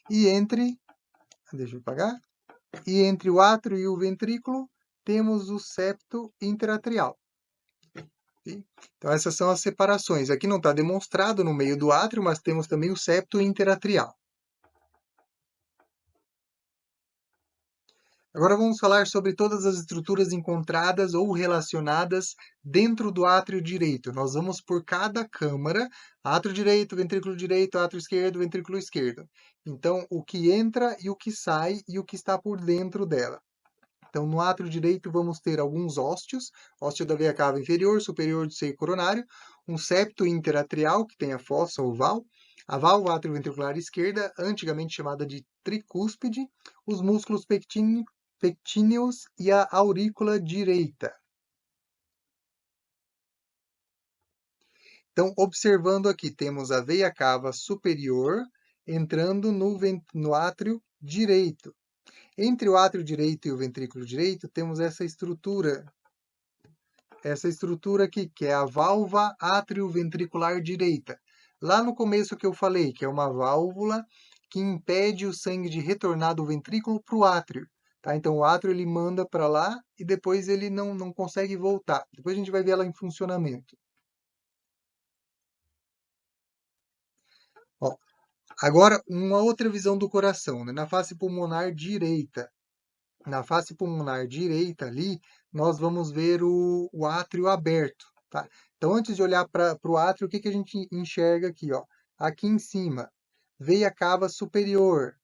E entre, deixa eu apagar, e entre o átrio e o ventrículo, temos o septo interatrial. Então, essas são as separações. Aqui não está demonstrado no meio do átrio, mas temos também o septo interatrial. Agora vamos falar sobre todas as estruturas encontradas ou relacionadas dentro do átrio direito. Nós vamos por cada câmara, átrio direito, átrio esquerdo, ventrículo esquerdo. Então, o que entra e o que sai e o que está por dentro dela. Então, no átrio direito, vamos ter alguns ósteos, ósteo da veia cava inferior, superior do seio coronário, um septo interatrial, que tem a fossa oval, a válvula atrioventricular esquerda, antigamente chamada de tricúspide, os músculos pectíneos e a aurícula direita. Então, observando aqui, temos a veia cava superior entrando no átrio direito. Entre o átrio direito e o ventrículo direito, temos essa estrutura aqui, que é a válvula atrioventricular direita. Lá no começo que eu falei, que é uma válvula que impede o sangue de retornar do ventrículo para o átrio. Tá? Então, o átrio ele manda para lá e depois ele não consegue voltar. Depois a gente vai ver ela em funcionamento. Ó, agora, uma outra visão do coração, né? Na face pulmonar direita. Na face pulmonar direita ali, nós vamos ver o átrio aberto, tá? Então, antes de olhar para o átrio, o que, que a gente enxerga aqui, ó? Aqui em cima, veia cava superior.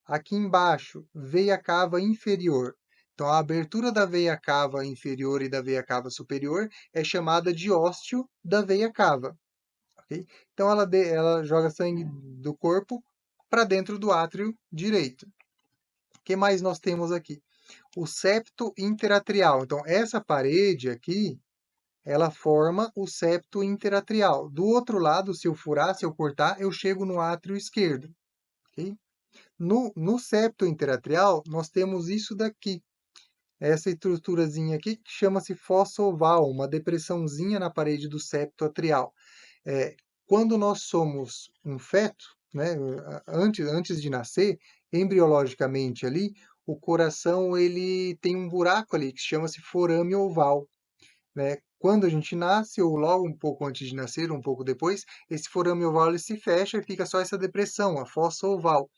Aqui embaixo, veia cava inferior. Então, a abertura da veia cava inferior e da veia cava superior é chamada de ósteo da veia cava, ok? Então, ela joga sangue do corpo para dentro do átrio direito. O que mais nós temos aqui? O septo interatrial. Então, essa parede aqui, ela forma o septo interatrial. Do outro lado, se eu furar, se eu cortar, eu chego no átrio esquerdo. Okay? No septo interatrial, nós temos isso daqui. Essa estruturazinha aqui que chama-se fossa oval, uma depressãozinha na parede do septo atrial. Quando nós somos um feto, né, antes de nascer, embriologicamente ali, o coração ele tem um buraco ali que chama-se forame oval, né? Quando a gente nasce, ou logo um pouco antes de nascer, um pouco depois, esse forame oval ele se fecha e fica só essa depressão, a fossa oval.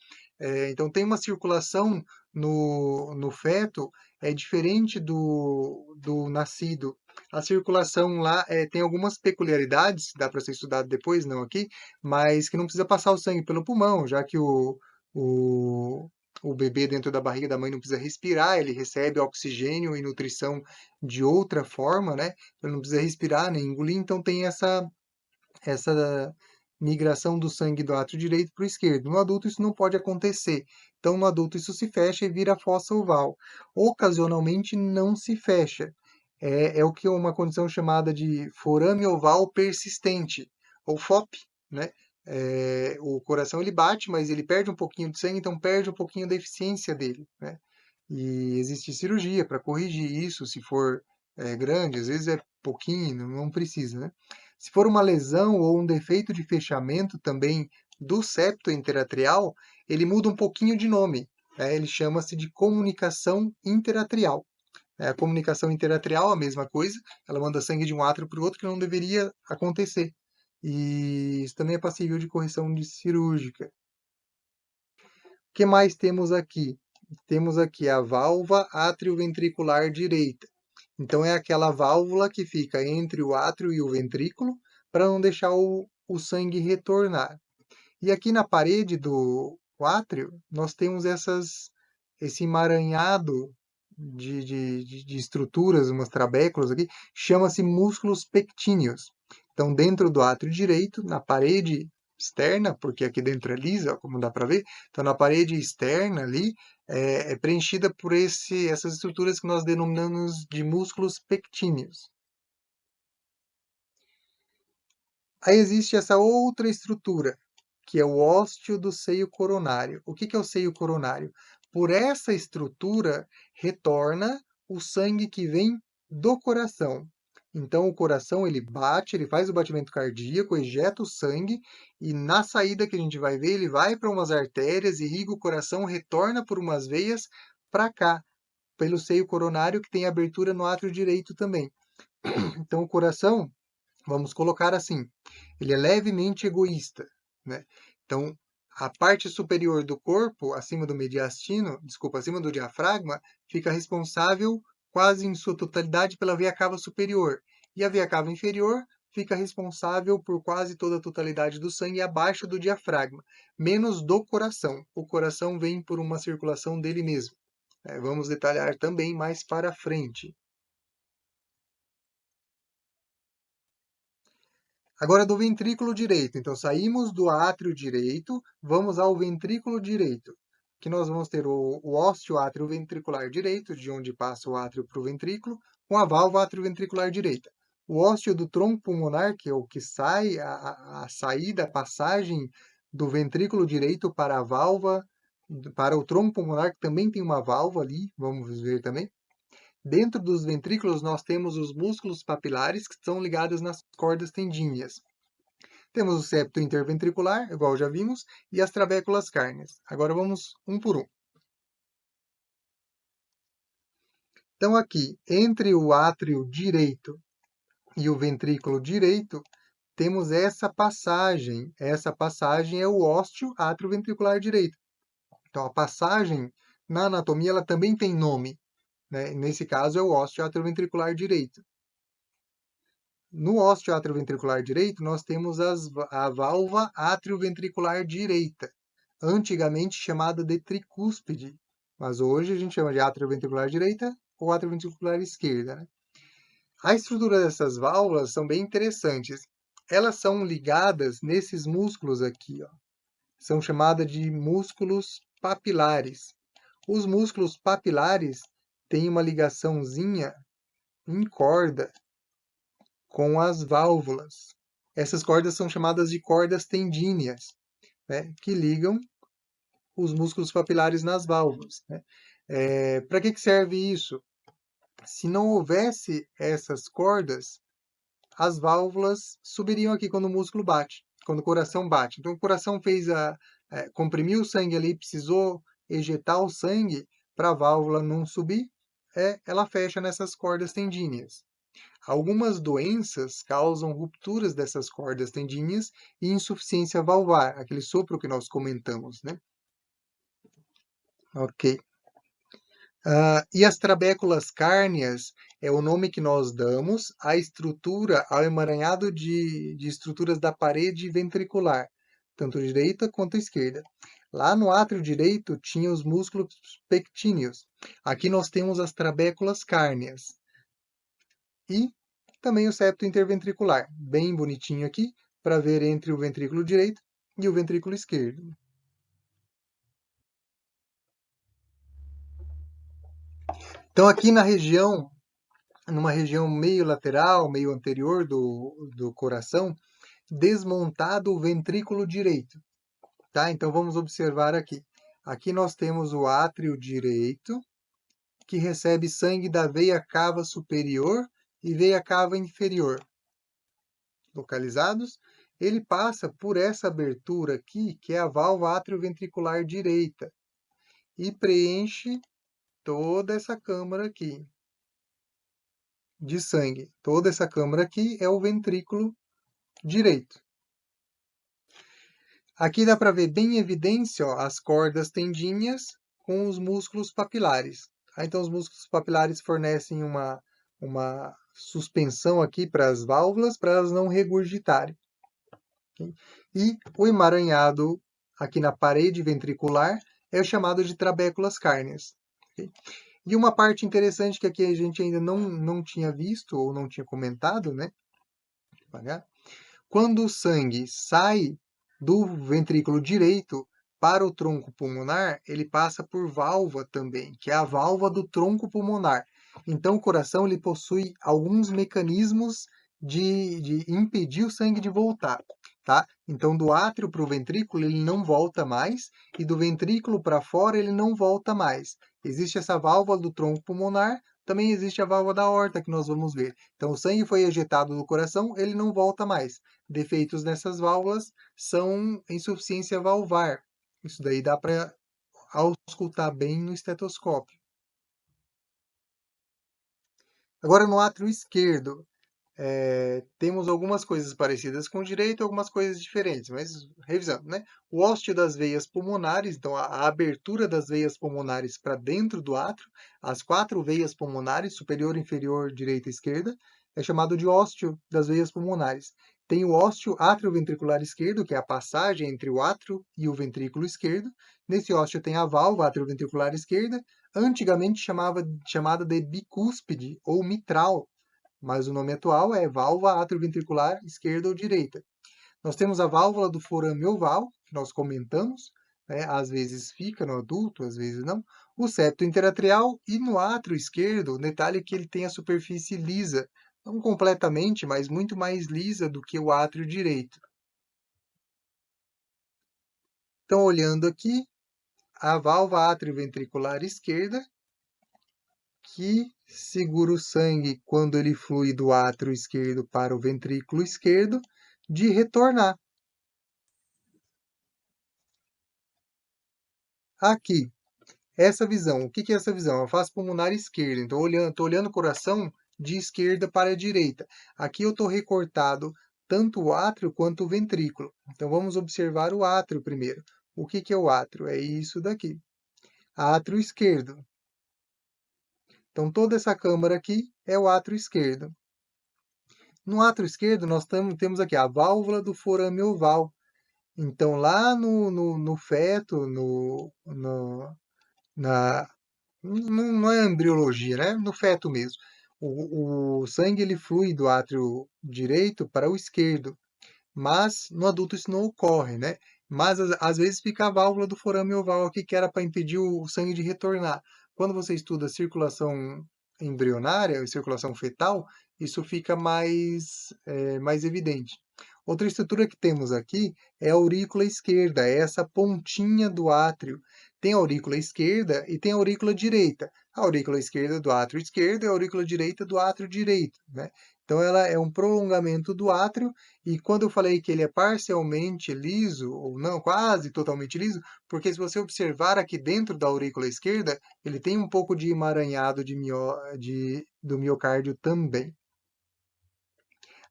Então tem uma circulação no feto é diferente do nascido. A circulação lá tem algumas peculiaridades, dá para ser estudado depois, não aqui, mas que não precisa passar o sangue pelo pulmão, já que o, o bebê dentro da barriga da mãe não precisa respirar, ele recebe oxigênio e nutrição de outra forma, né? Ele não precisa respirar nem engolir, então tem essa migração do sangue do átrio direito para o esquerdo. No adulto isso não pode acontecer. Então, no adulto isso se fecha e vira fossa oval. Ocasionalmente não se fecha. É o que é uma condição chamada de forame oval persistente, ou FOP, né? O coração ele bate, mas ele perde um pouquinho de sangue, então perde um pouquinho da eficiência dele, né? E existe cirurgia para corrigir isso, se for grande, às vezes é pouquinho, não precisa, né? Se for uma lesão ou um defeito de fechamento também do septo interatrial, ele muda um pouquinho de nome, né? Ele chama-se de comunicação interatrial. A comunicação interatrial, a mesma coisa, ela manda sangue de um átrio para o outro que não deveria acontecer. E isso também é passível de correção de cirúrgica. O que mais temos aqui? Temos aqui a válvula atrioventricular direita. Então, é aquela válvula que fica entre o átrio e o ventrículo para não deixar o sangue retornar. E aqui na parede do átrio, nós temos esse emaranhado de estruturas, umas trabéculas aqui, chama-se músculos pectíneos. Então, dentro do átrio direito, na parede externa, porque aqui dentro é lisa, como dá para ver, então na parede externa ali é preenchida por essas estruturas que nós denominamos de músculos pectíneos. Aí existe essa outra estrutura, que é o ósteo do seio coronário. O que é o seio coronário? Por essa estrutura retorna o sangue que vem do coração. Então o coração ele bate, ele faz o batimento cardíaco, ejeta o sangue e na saída que a gente vai ver, ele vai para umas artérias, irriga o coração, retorna por umas veias para cá, pelo seio coronário que tem abertura no átrio direito também. Então o coração, vamos colocar assim, ele é levemente egoísta, né? Então, a parte superior do corpo, acima do mediastino, desculpa, acima do diafragma, fica responsável quase em sua totalidade pela veia cava superior. E a veia cava inferior fica responsável por quase toda a totalidade do sangue abaixo do diafragma, menos do coração. O coração vem por uma circulação dele mesmo. Vamos detalhar também mais para frente. Agora do ventrículo direito. Então, saímos do átrio direito, vamos ao ventrículo direito. Que nós vamos ter o ósteo átrio ventricular direito, de onde passa o átrio para o ventrículo, com a válvula atrioventricular direita. O ósteo do tronco pulmonar, que é o que sai, a saída, a passagem do ventrículo direito para a válvula, para o tronco pulmonar, que também tem uma válvula ali, vamos ver também. Dentro dos ventrículos, nós temos os músculos papilares, que estão ligados nas cordas tendíneas. Temos o septo interventricular, igual já vimos, e as trabéculas cárneas. Agora vamos um por um. Então, aqui, entre o átrio direito e o ventrículo direito, temos essa passagem. Essa passagem é o ósteo atrioventricular direito. Então, a passagem, na anatomia, ela também tem nome, né? Nesse caso, é o ósteo atrioventricular direito. No ósteo atrioventricular direito, nós temos a válvula atrioventricular direita, antigamente chamada de tricúspide, mas hoje a gente chama de atrioventricular direita ou atrioventricular esquerda, né? A estrutura dessas válvulas são bem interessantes. Elas são ligadas nesses músculos aqui, ó. São chamadas de músculos papilares. Os músculos papilares têm uma ligaçãozinha em corda com as válvulas. Essas cordas são chamadas de cordas tendíneas, né, que ligam os músculos papilares nas válvulas, né? Para que serve isso? Se não houvesse essas cordas, as válvulas subiriam aqui quando o músculo bate, quando o coração bate. Então, o coração comprimiu o sangue ali, precisou ejetar o sangue para a válvula não subir, ela fecha nessas cordas tendíneas. Algumas doenças causam rupturas dessas cordas tendíneas e insuficiência valvar, aquele sopro que nós comentamos, né? Ok. E as trabéculas cárneas é o nome que nós damos à estrutura, ao emaranhado de estruturas da parede ventricular, tanto direita quanto esquerda. Lá no átrio direito tinha os músculos pectíneos. Aqui nós temos as trabéculas cárneas. E também o septo interventricular, bem bonitinho aqui, para ver entre o ventrículo direito e o ventrículo esquerdo. Então, aqui numa região meio lateral, meio anterior do coração, desmontado o ventrículo direito, tá? Então, vamos observar aqui. Aqui nós temos o átrio direito, que recebe sangue da veia cava superior e veia cava inferior, localizados. Ele passa por essa abertura aqui, que é a válvula atrioventricular direita, e preenche toda essa câmara aqui de sangue. Toda essa câmara aqui é o ventrículo direito. Aqui dá para ver bem em evidência, ó, as cordas tendíneas com os músculos papilares. Então, os músculos papilares fornecem uma suspensão aqui para as válvulas, para elas não regurgitarem. Okay? E o emaranhado aqui na parede ventricular é o chamado de trabéculas cárneas. Okay? E uma parte interessante que aqui a gente ainda não tinha visto ou não tinha comentado, né? Quando o sangue sai do ventrículo direito para o tronco pulmonar, ele passa por válvula também, que é a válvula do tronco pulmonar. Então, o coração ele possui alguns mecanismos de impedir o sangue de voltar, tá? Então, do átrio para o ventrículo ele não volta mais e do ventrículo para fora ele não volta mais. Existe essa válvula do tronco pulmonar, também existe a válvula da aorta que nós vamos ver. Então, o sangue foi ejetado do coração, ele não volta mais. Defeitos nessas válvulas são insuficiência valvar. Isso daí dá para auscultar bem no estetoscópio. Agora, no átrio esquerdo, temos algumas coisas parecidas com o direito e algumas coisas diferentes, mas revisando, né? O ósteo das veias pulmonares, então a abertura das veias pulmonares para dentro do átrio, as 4 veias pulmonares, superior, inferior, direita e esquerda, é chamado de ósteo das veias pulmonares. Tem o ósteo atrioventricular esquerdo, que é a passagem entre o átrio e o ventrículo esquerdo. Nesse ósteo tem a válvula atrioventricular esquerda, antigamente chamada de bicúspide ou mitral, mas o nome atual é válvula atrioventricular esquerda ou direita. Nós temos a válvula do forame oval, que nós comentamos, né? Às vezes fica no adulto, às vezes não. O septo interatrial e no átrio esquerdo, o detalhe é que ele tem a superfície lisa, não completamente, mas muito mais lisa do que o átrio direito. Então, olhando aqui, a válvula atrioventricular esquerda, que segura o sangue quando ele flui do átrio esquerdo para o ventrículo esquerdo, de retornar. Aqui, essa visão. O que é essa visão? É a face pulmonar esquerda. Então, estou olhando o coração de esquerda para a direita. Aqui eu estou recortado tanto o átrio quanto o ventrículo. Então, vamos observar o átrio primeiro. O que é o átrio? É isso daqui. Átrio esquerdo. Então, toda essa câmara aqui é o átrio esquerdo. No átrio esquerdo, nós temos aqui a válvula do forame oval. Então, lá no feto, na, não é embriologia, né? No feto mesmo. O sangue ele flui do átrio direito para o esquerdo, mas no adulto isso não ocorre, né? Mas às vezes fica a válvula do forame oval aqui, que era para impedir o sangue de retornar. Quando você estuda circulação embrionária, ou circulação fetal, isso fica mais evidente. Outra estrutura que temos aqui é a aurícula esquerda, é essa pontinha do átrio. Tem a aurícula esquerda e tem a aurícula direita. A aurícula esquerda do átrio esquerdo e a aurícula direita do átrio direito, né? Então ela é um prolongamento do átrio e quando eu falei que ele é parcialmente liso, ou não, quase totalmente liso, porque se você observar aqui dentro da aurícula esquerda, ele tem um pouco de emaranhado do miocárdio também.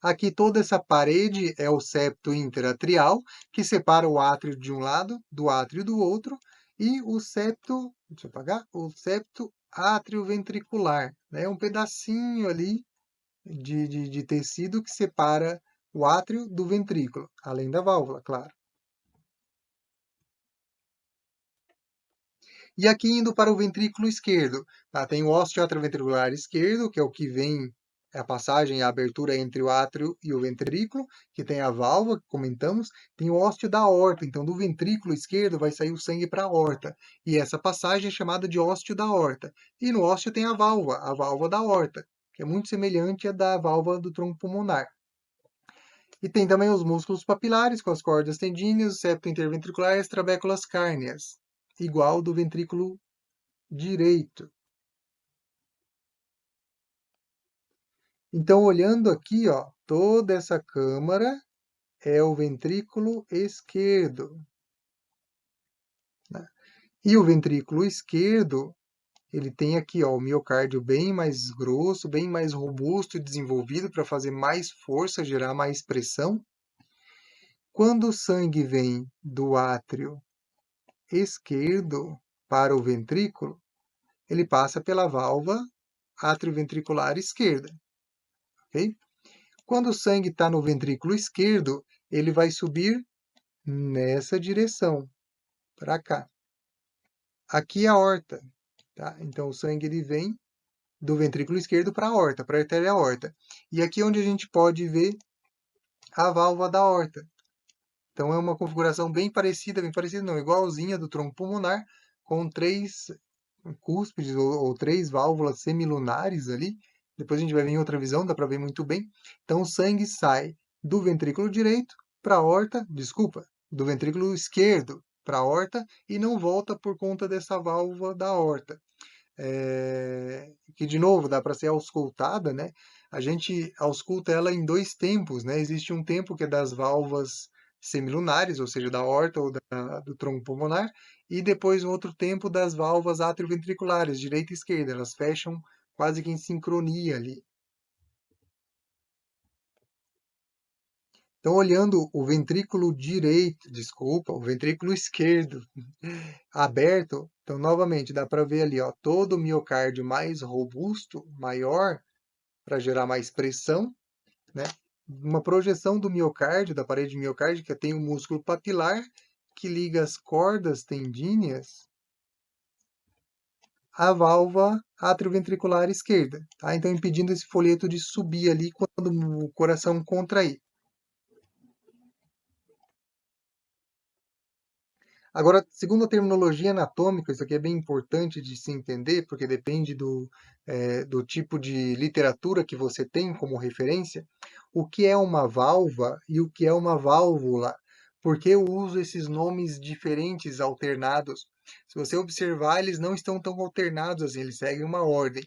Aqui toda essa parede é o septo interatrial, que separa o átrio de um lado do átrio do outro, e o septo, deixa eu apagar, o septo atrioventricular, né? É um pedacinho ali de tecido que separa o átrio do ventrículo, além da válvula, claro. E aqui indo para o ventrículo esquerdo, tá? Tem o ósseo atrioventricular esquerdo, que é o que vem, é a passagem, a abertura entre o átrio e o ventrículo, que tem a válvula, que comentamos. Tem o ósseo da aorta, então do ventrículo esquerdo vai sair o sangue para a aorta. E essa passagem é chamada de ósseo da aorta. E no ósseo tem a válvula da aorta, que é muito semelhante à da válvula do tronco pulmonar. E tem também os músculos papilares, com as cordas tendíneas, o septo interventricular e as trabéculas cárneas, igual do ventrículo direito. Então, olhando aqui, ó, toda essa câmara é o ventrículo esquerdo, né? E o ventrículo esquerdo, ele tem aqui, ó, o miocárdio bem mais grosso, bem mais robusto e desenvolvido para fazer mais força, gerar mais pressão. Quando o sangue vem do átrio esquerdo para o ventrículo, ele passa pela válvula atrioventricular esquerda, ok? Quando o sangue está no ventrículo esquerdo, ele vai subir nessa direção, para cá. Aqui é a aorta, tá? Então o sangue ele vem do ventrículo esquerdo para a aorta, para a artéria aorta. E aqui é onde a gente pode ver a válvula da aorta. Então é uma configuração bem parecida não, igualzinha do tronco pulmonar, com 3 cúspides ou 3 válvulas semilunares ali. Depois a gente vai ver em outra visão, dá para ver muito bem. Então o sangue sai do ventrículo direito para a aorta, desculpa, do ventrículo esquerdo para a aorta e não volta por conta dessa válvula da aorta. Que de novo dá para ser auscultada, né? A gente ausculta ela em 2 tempos, né? Existe um tempo que é das válvulas semilunares, ou seja, da aorta ou do tronco pulmonar, e depois um outro tempo das válvulas atrioventriculares, direita e esquerda, elas fecham quase que em sincronia ali. Então, olhando o ventrículo direito, desculpa, o ventrículo esquerdo aberto, então novamente dá para ver ali, ó, todo o miocárdio mais robusto, maior, para gerar mais pressão, né? Uma projeção do miocárdio, da parede miocárdica, tem o músculo papilar, que liga as cordas tendíneas à válvula atrioventricular esquerda, tá? Então, impedindo esse folheto de subir ali quando o coração contrair. Agora, segundo a terminologia anatômica, isso aqui é bem importante de se entender, porque depende do tipo de literatura que você tem como referência, o que é uma válvula e o que é uma válvula. Por que eu uso esses nomes diferentes, alternados? Se você observar, eles não estão tão alternados assim, eles seguem uma ordem.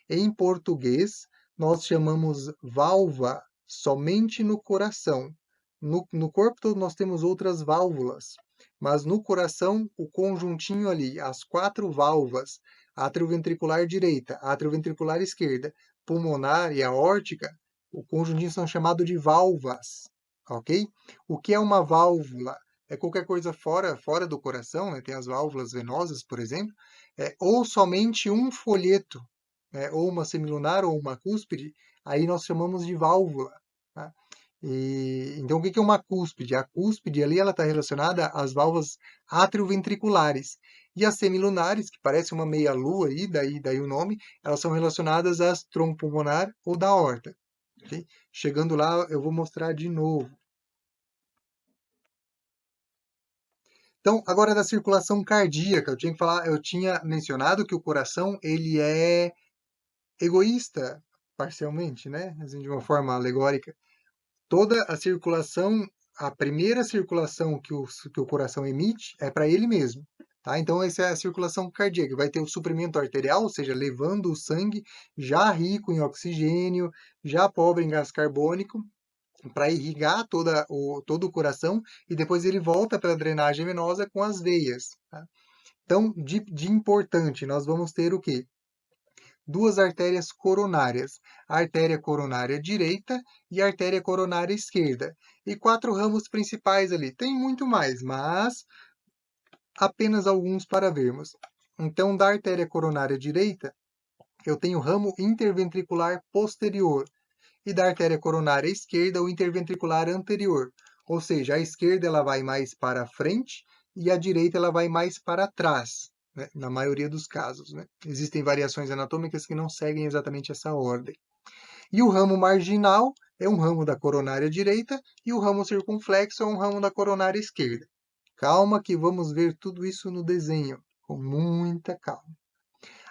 Em português, nós chamamos válvula somente no coração. No corpo todo nós temos outras válvulas, mas no coração, o conjuntinho ali, as 4 válvulas, atrioventricular direita, atrioventricular esquerda, pulmonar e aórtica, o conjuntinho são chamados de válvulas, ok? O que é uma válvula? É qualquer coisa fora do coração, né? Tem as válvulas venosas, por exemplo, ou somente um folheto, ou uma semilunar ou uma cúspide, aí nós chamamos de válvula, tá? Então, o que é uma cúspide? A cúspide ali ela está relacionada às válvulas atrioventriculares. E as semilunares, que parece uma meia-lua aí, daí o nome, elas são relacionadas às tronco pulmonar ou da aorta. Okay? Chegando lá, eu vou mostrar de novo. Então, agora da circulação cardíaca, eu tinha mencionado que o coração ele é egoísta, parcialmente, né? Assim, de uma forma alegórica. Toda a circulação, a primeira circulação que o coração emite é para ele mesmo. Tá? Então, essa é a circulação cardíaca. Vai ter o suprimento arterial, ou seja, levando o sangue já rico em oxigênio, já pobre em gás carbônico, para irrigar todo o coração, e depois ele volta para a drenagem venosa com as veias. Tá? Então, de importante, nós vamos ter o quê? 2 artérias coronárias, a artéria coronária direita e a artéria coronária esquerda. E 4 ramos principais ali. Tem muito mais, mas apenas alguns para vermos. Então, da artéria coronária direita, eu tenho ramo interventricular posterior. E da artéria coronária esquerda, o interventricular anterior. Ou seja, a esquerda ela vai mais para frente e a direita ela vai mais para trás, né? Na maioria dos casos, né? Existem variações anatômicas que não seguem exatamente essa ordem. E o ramo marginal é um ramo da coronária direita e o ramo circunflexo é um ramo da coronária esquerda. Calma que vamos ver tudo isso no desenho, com muita calma.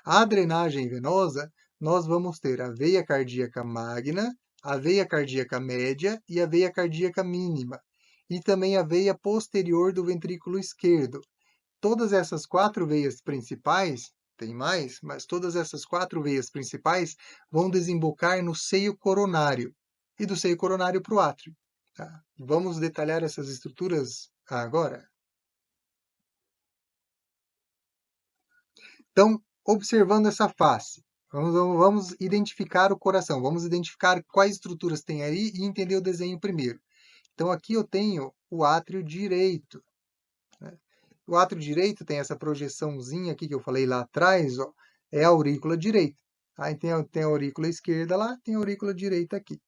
A drenagem venosa, nós vamos ter a veia cardíaca magna, a veia cardíaca média e a veia cardíaca mínima, e também a veia posterior do ventrículo esquerdo. Todas essas quatro veias principais, tem mais, mas todas essas quatro veias principais vão desembocar no seio coronário, e do seio coronário para o átrio. Tá? Vamos detalhar essas estruturas agora? Então, observando essa face, vamos identificar o coração, vamos identificar quais estruturas tem aí e entender o desenho primeiro. Então, aqui eu tenho o átrio direito, né? O átrio direito tem essa projeçãozinha aqui que eu falei lá atrás, ó, é a aurícula direita. Aí tem a aurícula esquerda lá, tem a aurícula direita aqui.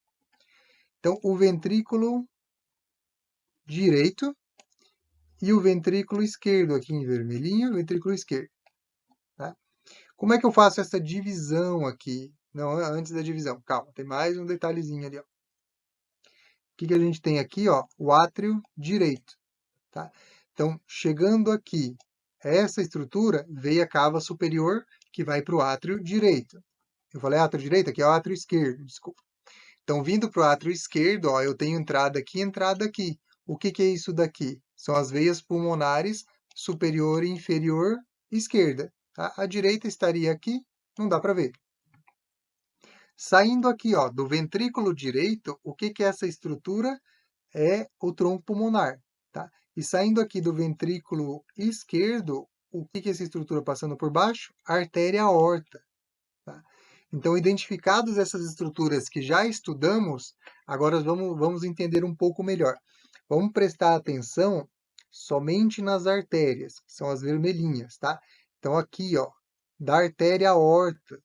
Então, o ventrículo direito e o ventrículo esquerdo, aqui em vermelhinho, o ventrículo esquerdo. Tá? Como é que eu faço essa divisão aqui? Não, antes da divisão. Calma, tem mais um detalhezinho ali. Ó. O que a gente tem aqui? Ó, o átrio direito. Tá? Então, chegando aqui, essa estrutura, veio a cava superior, que vai para o átrio direito. Eu falei átrio direito? Aqui é o átrio esquerdo, desculpa. Então, vindo para o átrio esquerdo, ó, eu tenho entrada aqui e entrada aqui. O que é isso daqui? São as veias pulmonares superior e inferior esquerda. Tá? A direita estaria aqui, não dá para ver. Saindo aqui ó, do ventrículo direito, o que é essa estrutura? É o tronco pulmonar. Tá? E saindo aqui do ventrículo esquerdo, o que é essa estrutura passando por baixo? A artéria aorta. Tá? Então, identificadas essas estruturas que já estudamos, agora vamos entender um pouco melhor. Vamos prestar atenção somente nas artérias, que são as vermelhinhas, tá? Então, aqui, ó, da artéria aorta,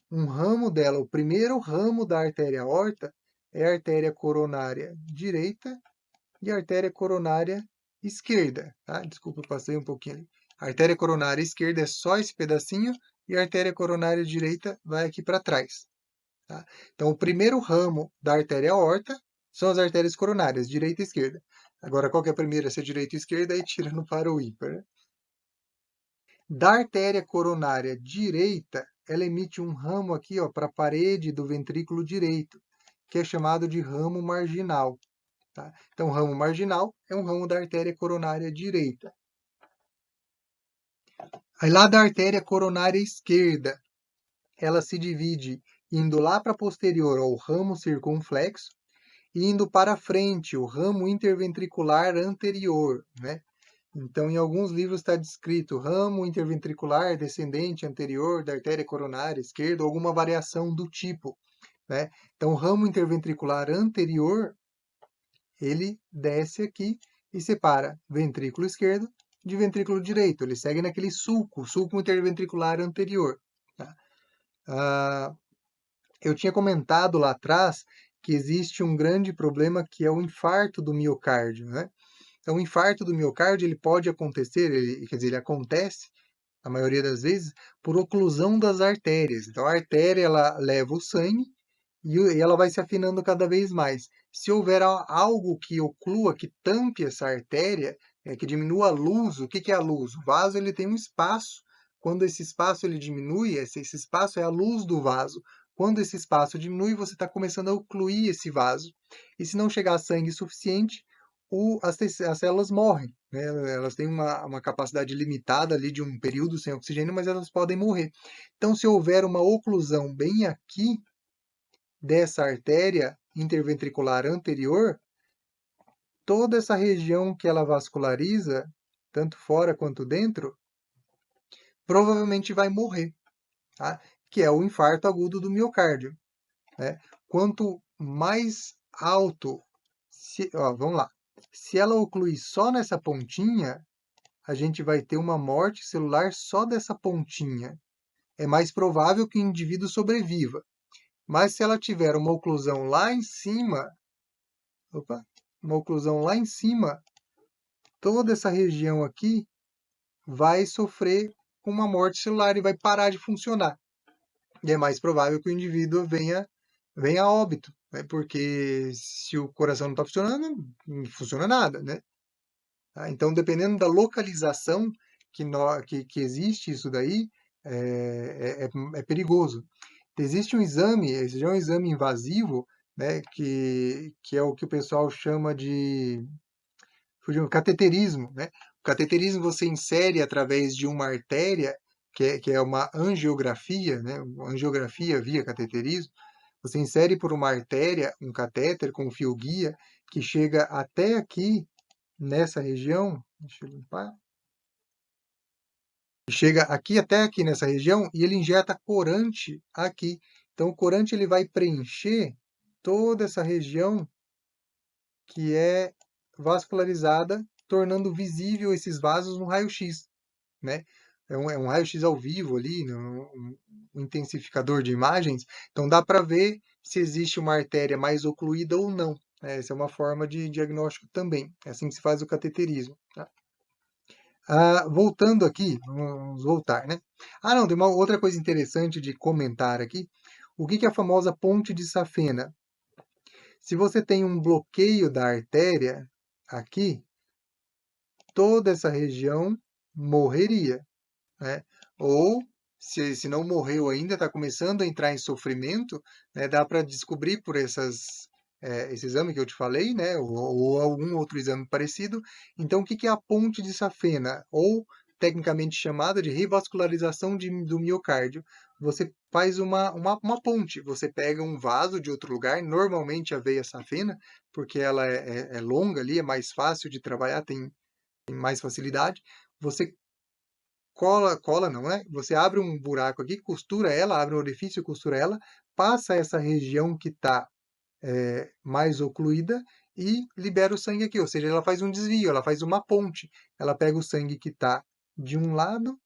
um ramo dela, o primeiro ramo da artéria aorta é a artéria coronária direita e a artéria coronária esquerda, tá? Desculpa, eu passei um pouquinho ali. A artéria coronária esquerda é só esse pedacinho e a artéria coronária direita vai aqui para trás, tá? Então, o primeiro ramo da artéria aorta são as artérias coronárias, direita e esquerda. Agora, qual que é a primeira? Se é direita e esquerda, aí tira no par ou ímpar, né? Da artéria coronária direita, ela emite um ramo aqui para a parede do ventrículo direito, que é chamado de ramo marginal. Tá? Então, o ramo marginal é um ramo da artéria coronária direita. Aí, lá da artéria coronária esquerda, ela se divide indo lá para posterior ao ramo circunflexo e indo para frente, o ramo interventricular anterior, né? Então, em alguns livros está descrito ramo interventricular descendente anterior da artéria coronária esquerda, ou alguma variação do tipo, né? Então, o ramo interventricular anterior, ele desce aqui e separa ventrículo esquerdo de ventrículo direito. Ele segue naquele sulco interventricular anterior. Tá? Eu tinha comentado lá atrás que existe um grande problema que é o infarto do miocárdio, né? Então, o infarto do miocárdio ele pode acontecer, quer dizer, ele acontece, a maioria das vezes, por oclusão das artérias. Então, a artéria ela leva o sangue e ela vai se afinando cada vez mais. Se houver algo que oclua, que tampe essa artéria, que diminua a luz, o que é a luz? O vaso ele tem um espaço. Quando esse espaço ele diminui, esse espaço é a luz do vaso. Quando esse espaço diminui, você está começando a ocluir esse vaso. E se não chegar sangue suficiente, as células morrem. Né? Elas têm uma capacidade limitada ali de um período sem oxigênio, mas elas podem morrer. Então, se houver uma oclusão bem aqui, dessa artéria interventricular anterior, toda essa região que ela vasculariza, tanto fora quanto dentro, provavelmente vai morrer, tá? Que é o infarto agudo do miocárdio. Né? Quanto mais alto, vamos lá, se ela ocluir só nessa pontinha, a gente vai ter uma morte celular só dessa pontinha. É mais provável que o indivíduo sobreviva. Mas se ela tiver uma oclusão lá em cima, opa, uma oclusão lá em cima, toda essa região aqui vai sofrer uma morte celular e vai parar de funcionar. E é mais provável que o indivíduo venha a óbito, né? Porque se o coração não está funcionando, não funciona nada, né? Tá? Então, dependendo da localização que existe isso daí, é perigoso. Existe um exame, esse já é um exame invasivo, né? Que é o que o pessoal chama de cateterismo, né? O cateterismo você insere através de uma artéria, que é uma angiografia, né? Uma angiografia via cateterismo. Você insere por uma artéria um catéter com um fio guia que chega até aqui, nessa região. Deixa eu limpar. Chega aqui até aqui nessa região e ele injeta corante aqui. Então, o corante ele vai preencher toda essa região que é vascularizada, tornando visível esses vasos no raio-x, né? É um raio-x ao vivo ali, um intensificador de imagens, então dá para ver se existe uma artéria mais ocluída ou não. Né? Essa é uma forma de diagnóstico também. É assim que se faz o cateterismo. Tá? Voltando aqui, vamos voltar, né? Não, tem uma outra coisa interessante de comentar aqui. O que é a famosa ponte de Safena? Se você tem um bloqueio da artéria aqui, toda essa região morreria, né? Ou, se não morreu ainda, está começando a entrar em sofrimento, né? Dá para descobrir por esse exame que eu te falei, né? Ou algum outro exame parecido. Então, o que é a ponte de Safena? Ou, tecnicamente chamada de revascularização do miocárdio. Você faz uma ponte, você pega um vaso de outro lugar, normalmente a veia safena, porque ela é longa ali, é mais fácil de trabalhar, tem mais facilidade. Você cola não, né? Você abre um buraco aqui, costura ela, abre um orifício e costura ela, passa essa região que está mais ocluída e libera o sangue aqui. Ou seja, ela faz um desvio, ela faz uma ponte. Ela pega o sangue que está de um lado,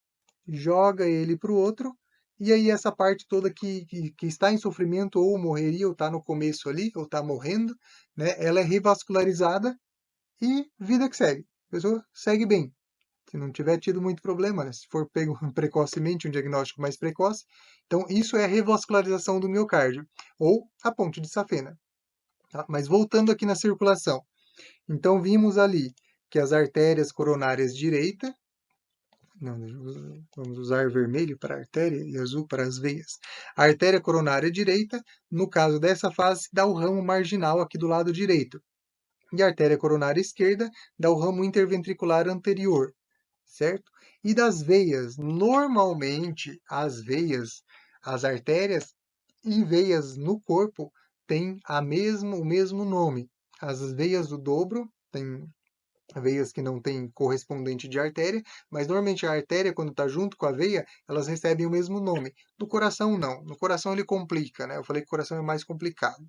joga ele para o outro, e aí essa parte toda que está em sofrimento ou morreria, ou está no começo ali, ou está morrendo, né? Ela é revascularizada e vida que segue. A pessoa segue bem. Se não tiver tido muito problema, né? Se for pego precocemente, um diagnóstico mais precoce. Então, isso é a revascularização do miocárdio, ou a ponte de Safena. Tá? Mas voltando aqui na circulação. Então, vimos ali que as artérias coronárias direita, não, vamos usar vermelho para a artéria e azul para as veias. A artéria coronária direita, no caso dessa fase, dá o ramo marginal aqui do lado direito. E a artéria coronária esquerda dá o ramo interventricular anterior, certo? E das veias, normalmente as artérias e veias no corpo têm o mesmo nome. As veias do dobro têm veias que não têm correspondente de artéria, mas normalmente a artéria, quando está junto com a veia, elas recebem o mesmo nome. No coração, não. No coração ele complica, né? Eu falei que o coração é mais complicado.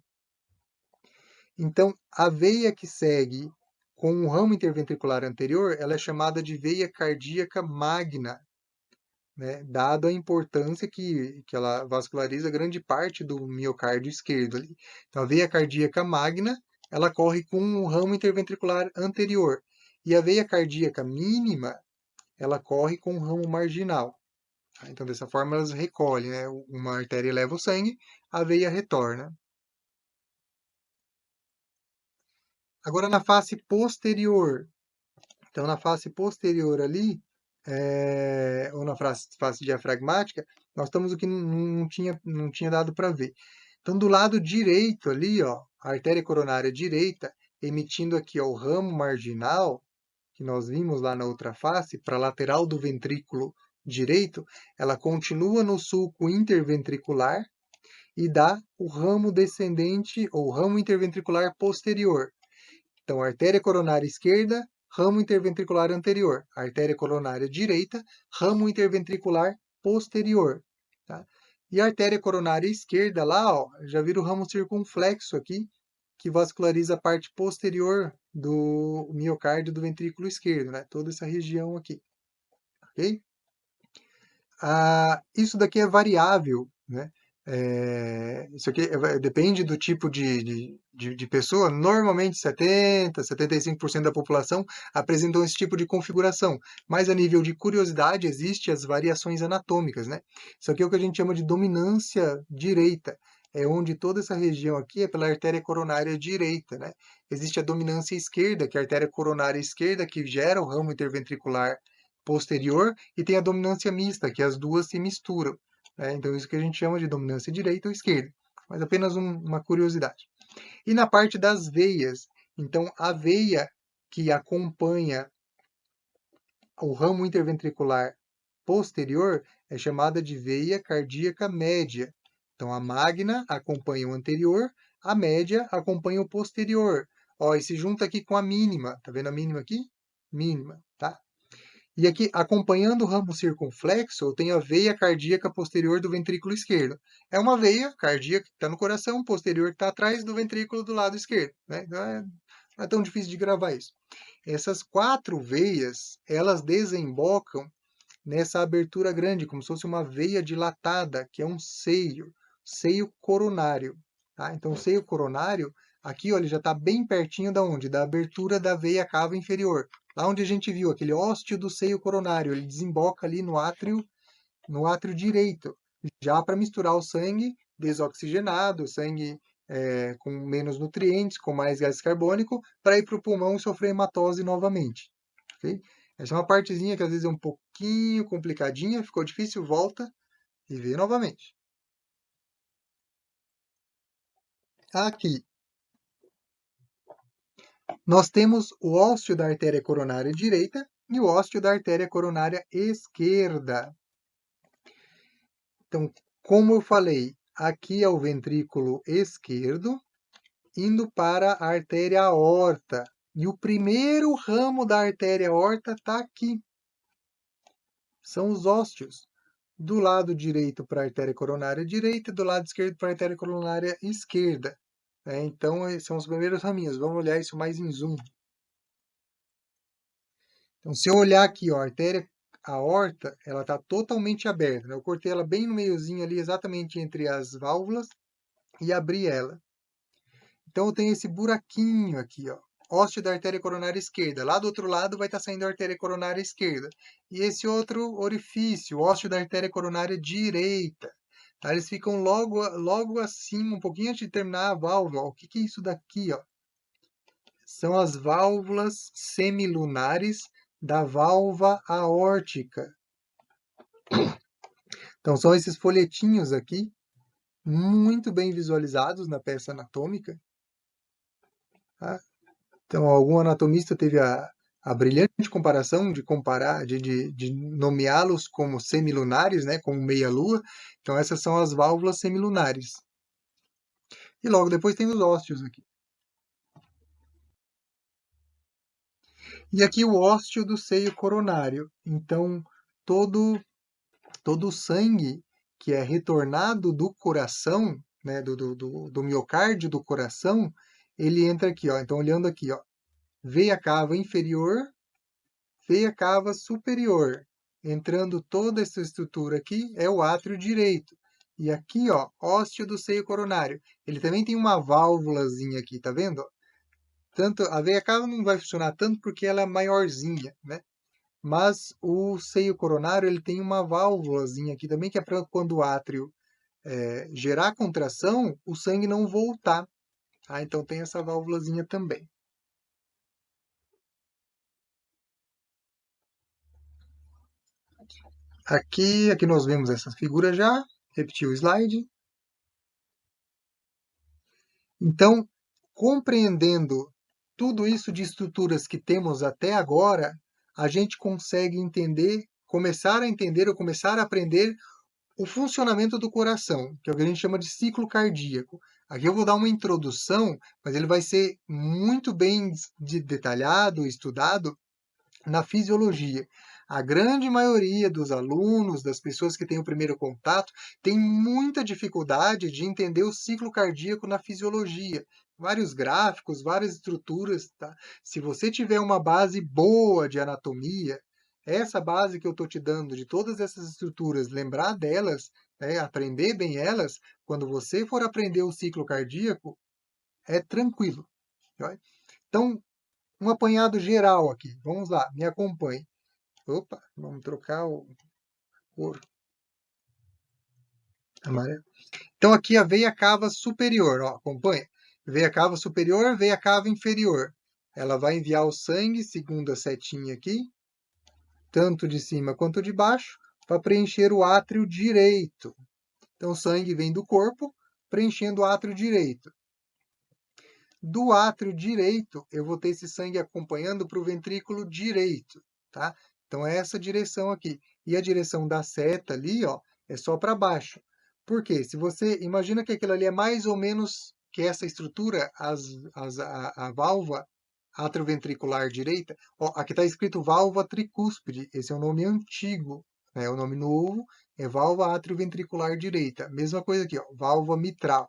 Então, a veia que segue com o ramo interventricular anterior, ela é chamada de veia cardíaca magna, né? Dado a importância que ela vasculariza grande parte do miocárdio esquerdo ali. Então, a veia cardíaca magna, ela corre com o ramo interventricular anterior. E a veia cardíaca mínima, ela corre com o ramo marginal. Tá? Então, dessa forma, elas recolhem, né? Uma artéria leva o sangue, a veia retorna. Agora, na face posterior. Então, na face posterior ali, ou na face diafragmática, nós estamos o que não tinha dado para ver. Então, do lado direito ali, ó, a artéria coronária direita, emitindo aqui ó, o ramo marginal, que nós vimos lá na outra face, para a lateral do ventrículo direito, ela continua no sulco interventricular e dá o ramo descendente ou ramo interventricular posterior. Então, artéria coronária esquerda, ramo interventricular anterior. Artéria coronária direita, ramo interventricular posterior. Tá? E a artéria coronária esquerda lá, ó, já vira o ramo circunflexo aqui, que vasculariza a parte posterior do miocárdio do ventrículo esquerdo, né? Toda essa região aqui, ok? Isso daqui é variável, né? Isso aqui depende do tipo de pessoa. Normalmente 70, 75% da população apresentam esse tipo de configuração. Mas a nível de curiosidade, existem as variações anatômicas, né? Isso aqui é o que a gente chama de dominância direita. É onde toda essa região aqui é pela artéria coronária direita, né? Existe a dominância esquerda, que é a artéria coronária esquerda, que gera o ramo interventricular posterior, e tem a dominância mista, que as duas se misturam, né? Então, isso que a gente chama de dominância direita ou esquerda, mas apenas uma curiosidade. E na parte das veias, então, a veia que acompanha o ramo interventricular posterior é chamada de veia cardíaca média. Então, a magna acompanha o anterior, a média acompanha o posterior. Ó, e se junta aqui com a mínima, tá vendo a mínima aqui? Mínima, tá? E aqui, acompanhando o ramo circunflexo, eu tenho a veia cardíaca posterior do ventrículo esquerdo. É uma veia cardíaca que está no coração, posterior que está atrás do ventrículo do lado esquerdo, né? Então, não é tão difícil de gravar isso. Essas quatro veias, elas desembocam nessa abertura grande, como se fosse uma veia dilatada, que é um seio coronário. Tá? Então, o seio coronário, aqui ó, ele já está bem pertinho da onde? Da abertura da veia cava inferior. Lá onde a gente viu aquele ósteo do seio coronário, ele desemboca ali no átrio direito, já para misturar o sangue desoxigenado, o sangue com menos nutrientes, com mais gás carbônico, para ir para o pulmão e sofrer hematose novamente. Okay? Essa é uma partezinha que às vezes é um pouquinho complicadinha, ficou difícil, volta e vê novamente. Aqui, nós temos o ósteo da artéria coronária direita e o ósteo da artéria coronária esquerda. Então, como eu falei, aqui é o ventrículo esquerdo, indo para a artéria aorta. E o primeiro ramo da artéria aorta está aqui. São os ósteos. Do lado direito para a artéria coronária direita e do lado esquerdo para a artéria coronária esquerda. Então, esses são os primeiros raminhos. Vamos olhar isso mais em zoom. Então, se eu olhar aqui, ó, a artéria aorta, ela está totalmente aberta, né? Eu cortei ela bem no meiozinho ali, exatamente entre as válvulas, e abri ela. Então, eu tenho esse buraquinho aqui, ó, ósteo da artéria coronária esquerda. Lá do outro lado vai estar saindo a artéria coronária esquerda. E esse outro orifício, ósteo da artéria coronária direita. Tá? Eles ficam logo acima, um pouquinho antes de terminar a válvula. Ó. O que é isso daqui? Ó? São as válvulas semilunares da válvula aórtica. Então, são esses folhetinhos aqui, muito bem visualizados na peça anatômica. Tá? Então, algum anatomista teve a brilhante comparação de comparar, de nomeá-los como semilunares, né, como meia-lua. Então, essas são as válvulas semilunares. E logo depois tem os ósteos aqui. E aqui o ósteo do seio coronário. Então, todo o sangue que é retornado do coração, né, do miocárdio do coração, ele entra aqui, ó. Então, olhando aqui, ó, veia cava inferior, veia cava superior. Entrando toda essa estrutura aqui é o átrio direito. E aqui, ó, ósteo do seio coronário. Ele também tem uma válvulazinha aqui, tá vendo? Tanto a veia cava não vai funcionar tanto porque ela é maiorzinha, né? Mas o seio coronário ele tem uma válvulazinha aqui também que é para quando o átrio gerar contração, o sangue não voltar. Tá? Então tem essa válvulazinha também. Aqui nós vemos essa figura já. Repetir o slide. Então, compreendendo tudo isso de estruturas que temos até agora, a gente consegue entender, começar a entender ou começar a aprender o funcionamento do coração, que é o que a gente chama de ciclo cardíaco. Aqui eu vou dar uma introdução, mas ele vai ser muito bem detalhado, estudado na fisiologia. A grande maioria dos alunos, das pessoas que têm o primeiro contato, tem muita dificuldade de entender o ciclo cardíaco na fisiologia. vários gráficos, várias estruturas, tá? Se você tiver uma base boa de anatomia, essa base que eu estou te dando de todas essas estruturas, lembrar delas, né, aprender bem elas, quando você for aprender o ciclo cardíaco, é tranquilo. Tá? Então, um apanhado geral aqui. Vamos lá, me acompanhe. Opa, vamos trocar o cor amarelo. Então, aqui a veia cava superior, ó, acompanha. Veia cava superior, veia cava inferior. Ela vai enviar o sangue, segundo a setinha aqui, tanto de cima quanto de baixo, para preencher o átrio direito. Então, o sangue vem do corpo, preenchendo o átrio direito. Do átrio direito, eu vou ter esse sangue acompanhando para o ventrículo direito, tá? Então, é essa direção aqui. E a direção da seta ali, ó, é só para baixo. Por quê? Se você imagina que aquilo ali é mais ou menos que essa estrutura, a válvula atrioventricular direita, ó, aqui está escrito válvula tricúspide, esse é o nome antigo, né? O nome novo é válvula atrioventricular direita. Mesma coisa aqui, ó, válvula mitral,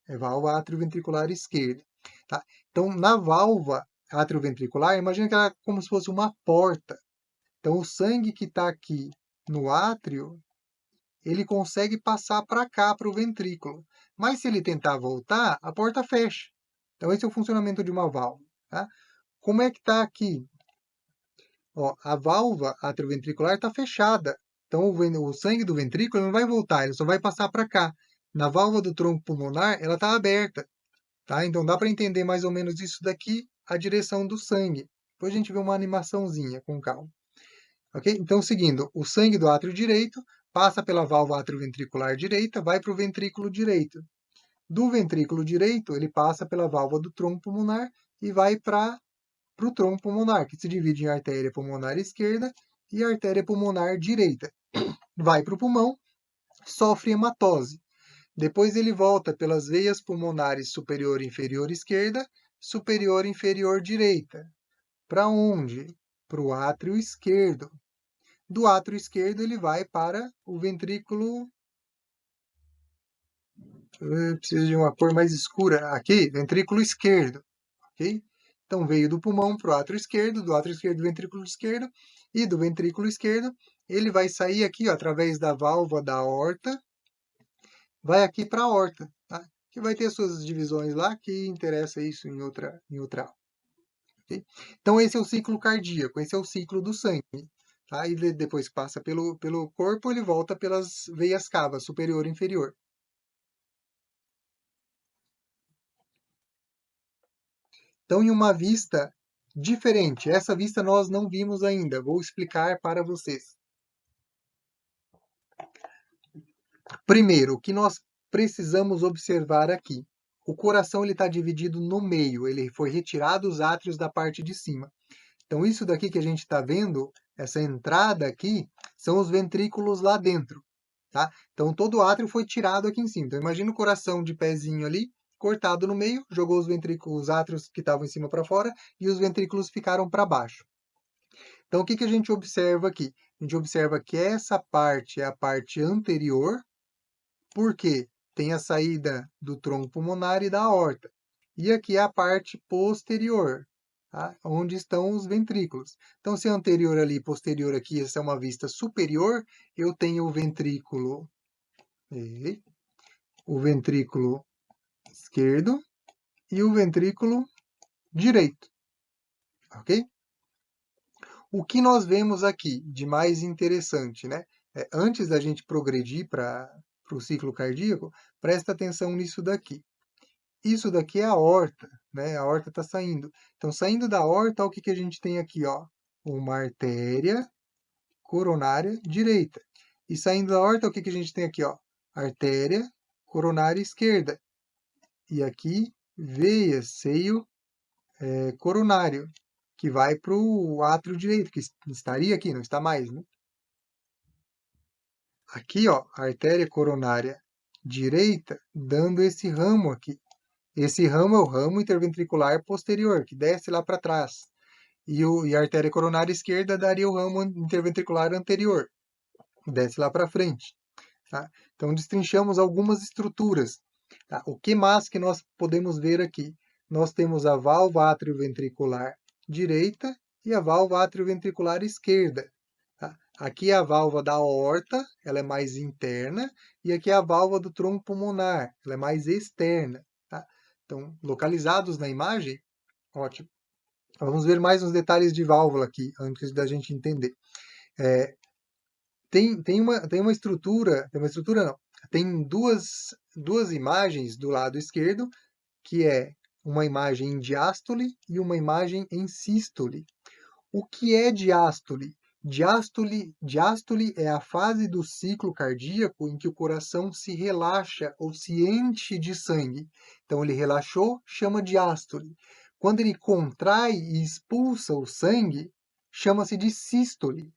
é válvula atrioventricular esquerda. Tá? Então, na válvula atrioventricular, imagina que ela é como se fosse uma porta. Então, o sangue que está aqui no átrio, ele consegue passar para cá, para o ventrículo. Mas se ele tentar voltar, a porta fecha. Então, esse é o funcionamento de uma válvula. Tá? Como é que está aqui? Ó, a válvula atrioventricular está fechada. Então, o sangue do ventrículo não vai voltar, ele só vai passar para cá. Na válvula do tronco pulmonar, ela está aberta. Tá? Então dá para entender mais ou menos isso daqui, a direção do sangue. Depois a gente vê uma animaçãozinha com calma. Ok? Então, seguindo, o sangue do átrio direito passa pela válvula atrioventricular direita, vai para o ventrículo direito. Do ventrículo direito, ele passa pela válvula do tronco pulmonar e vai para o tronco pulmonar, que se divide em artéria pulmonar esquerda e artéria pulmonar direita. Vai para o pulmão, sofre hematose. Depois ele volta pelas veias pulmonares superior e inferior esquerda, superior e inferior direita. Para onde? Para o átrio esquerdo. Do átrio esquerdo ele vai para o ventrículo. Eu preciso de uma cor mais escura. Aqui, ventrículo esquerdo. Ok? Então veio do pulmão para o átrio esquerdo, do átrio esquerdo do ventrículo esquerdo, e do ventrículo esquerdo ele vai sair aqui ó, através da válvula da aorta, vai aqui para a aorta, tá? Que vai ter suas divisões lá, que interessa isso em outra aula. Okay? Então, esse é o ciclo cardíaco, esse é o ciclo do sangue. Tá? E depois que passa pelo corpo, ele volta pelas veias cavas, superior e inferior. Então, em uma vista diferente, essa vista nós não vimos ainda, vou explicar para vocês. Primeiro, o que nós precisamos observar aqui? O coração está dividido no meio, ele foi retirado os átrios da parte de cima. Então, isso daqui que a gente está vendo, essa entrada aqui, são os ventrículos lá dentro. Tá? Então, todo o átrio foi tirado aqui em cima. Então, imagina o coração de pezinho ali, cortado no meio, jogou os ventrículos, os átrios que estavam em cima para fora, e os ventrículos ficaram para baixo. Então, o que a gente observa aqui? A gente observa que essa parte é a parte anterior, porque tem a saída do tronco pulmonar e da aorta. E aqui é a parte posterior, tá? Onde estão os ventrículos. Então, se é anterior ali, posterior aqui, essa é uma vista superior, eu tenho o ventrículo esquerdo e o ventrículo direito, ok? O que nós vemos aqui de mais interessante, né? Antes da gente progredir para o ciclo cardíaco, presta atenção nisso daqui. Isso daqui é a aorta, né? A aorta está saindo. Então, saindo da aorta, o que a gente tem aqui, ó? Uma artéria coronária direita. E saindo da aorta, o que a gente tem aqui, ó? Artéria coronária esquerda. E aqui, veia, seio coronário, que vai para o átrio direito, que estaria aqui, não está mais, né? Aqui, ó, a artéria coronária direita, dando esse ramo aqui. Esse ramo é o ramo interventricular posterior, que desce lá para trás. E a artéria coronária esquerda daria o ramo interventricular anterior, que desce lá para frente. Tá? Então, destrinchamos algumas estruturas. Tá? O que mais que nós podemos ver aqui? nós temos a válvula atrioventricular direita e a válvula atrioventricular esquerda. Tá? Aqui é a válvula da aorta, ela é mais interna, e aqui é a válvula do tronco pulmonar, ela é mais externa. Tá? Então, localizados na imagem, ótimo. Vamos ver mais uns detalhes de válvula aqui, antes da gente entender. Tem uma estrutura não, tem duas imagens do lado esquerdo, que é uma imagem em diástole e uma imagem em sístole. O que é diástole? Diástole é a fase do ciclo cardíaco em que o coração se relaxa ou se enche de sangue. Então, ele relaxou, chama diástole. Quando ele contrai e expulsa o sangue, chama-se de sístole.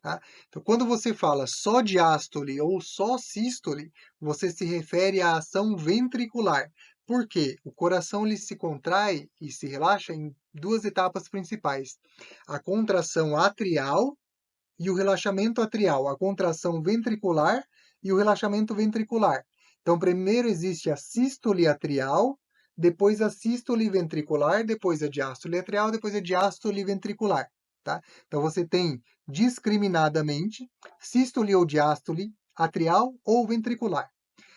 Tá? Então, quando você fala só diástole ou só sístole, você se refere à ação ventricular. Por quê? O coração ele se contrai e se relaxa em duas etapas principais: a contração atrial e o relaxamento atrial, a contração ventricular e o relaxamento ventricular. Então, primeiro existe a sístole atrial, depois a sístole ventricular, depois a diástole atrial, depois a diástole ventricular. Tá? Então, você tem discriminadamente sístole ou diástole atrial ou ventricular.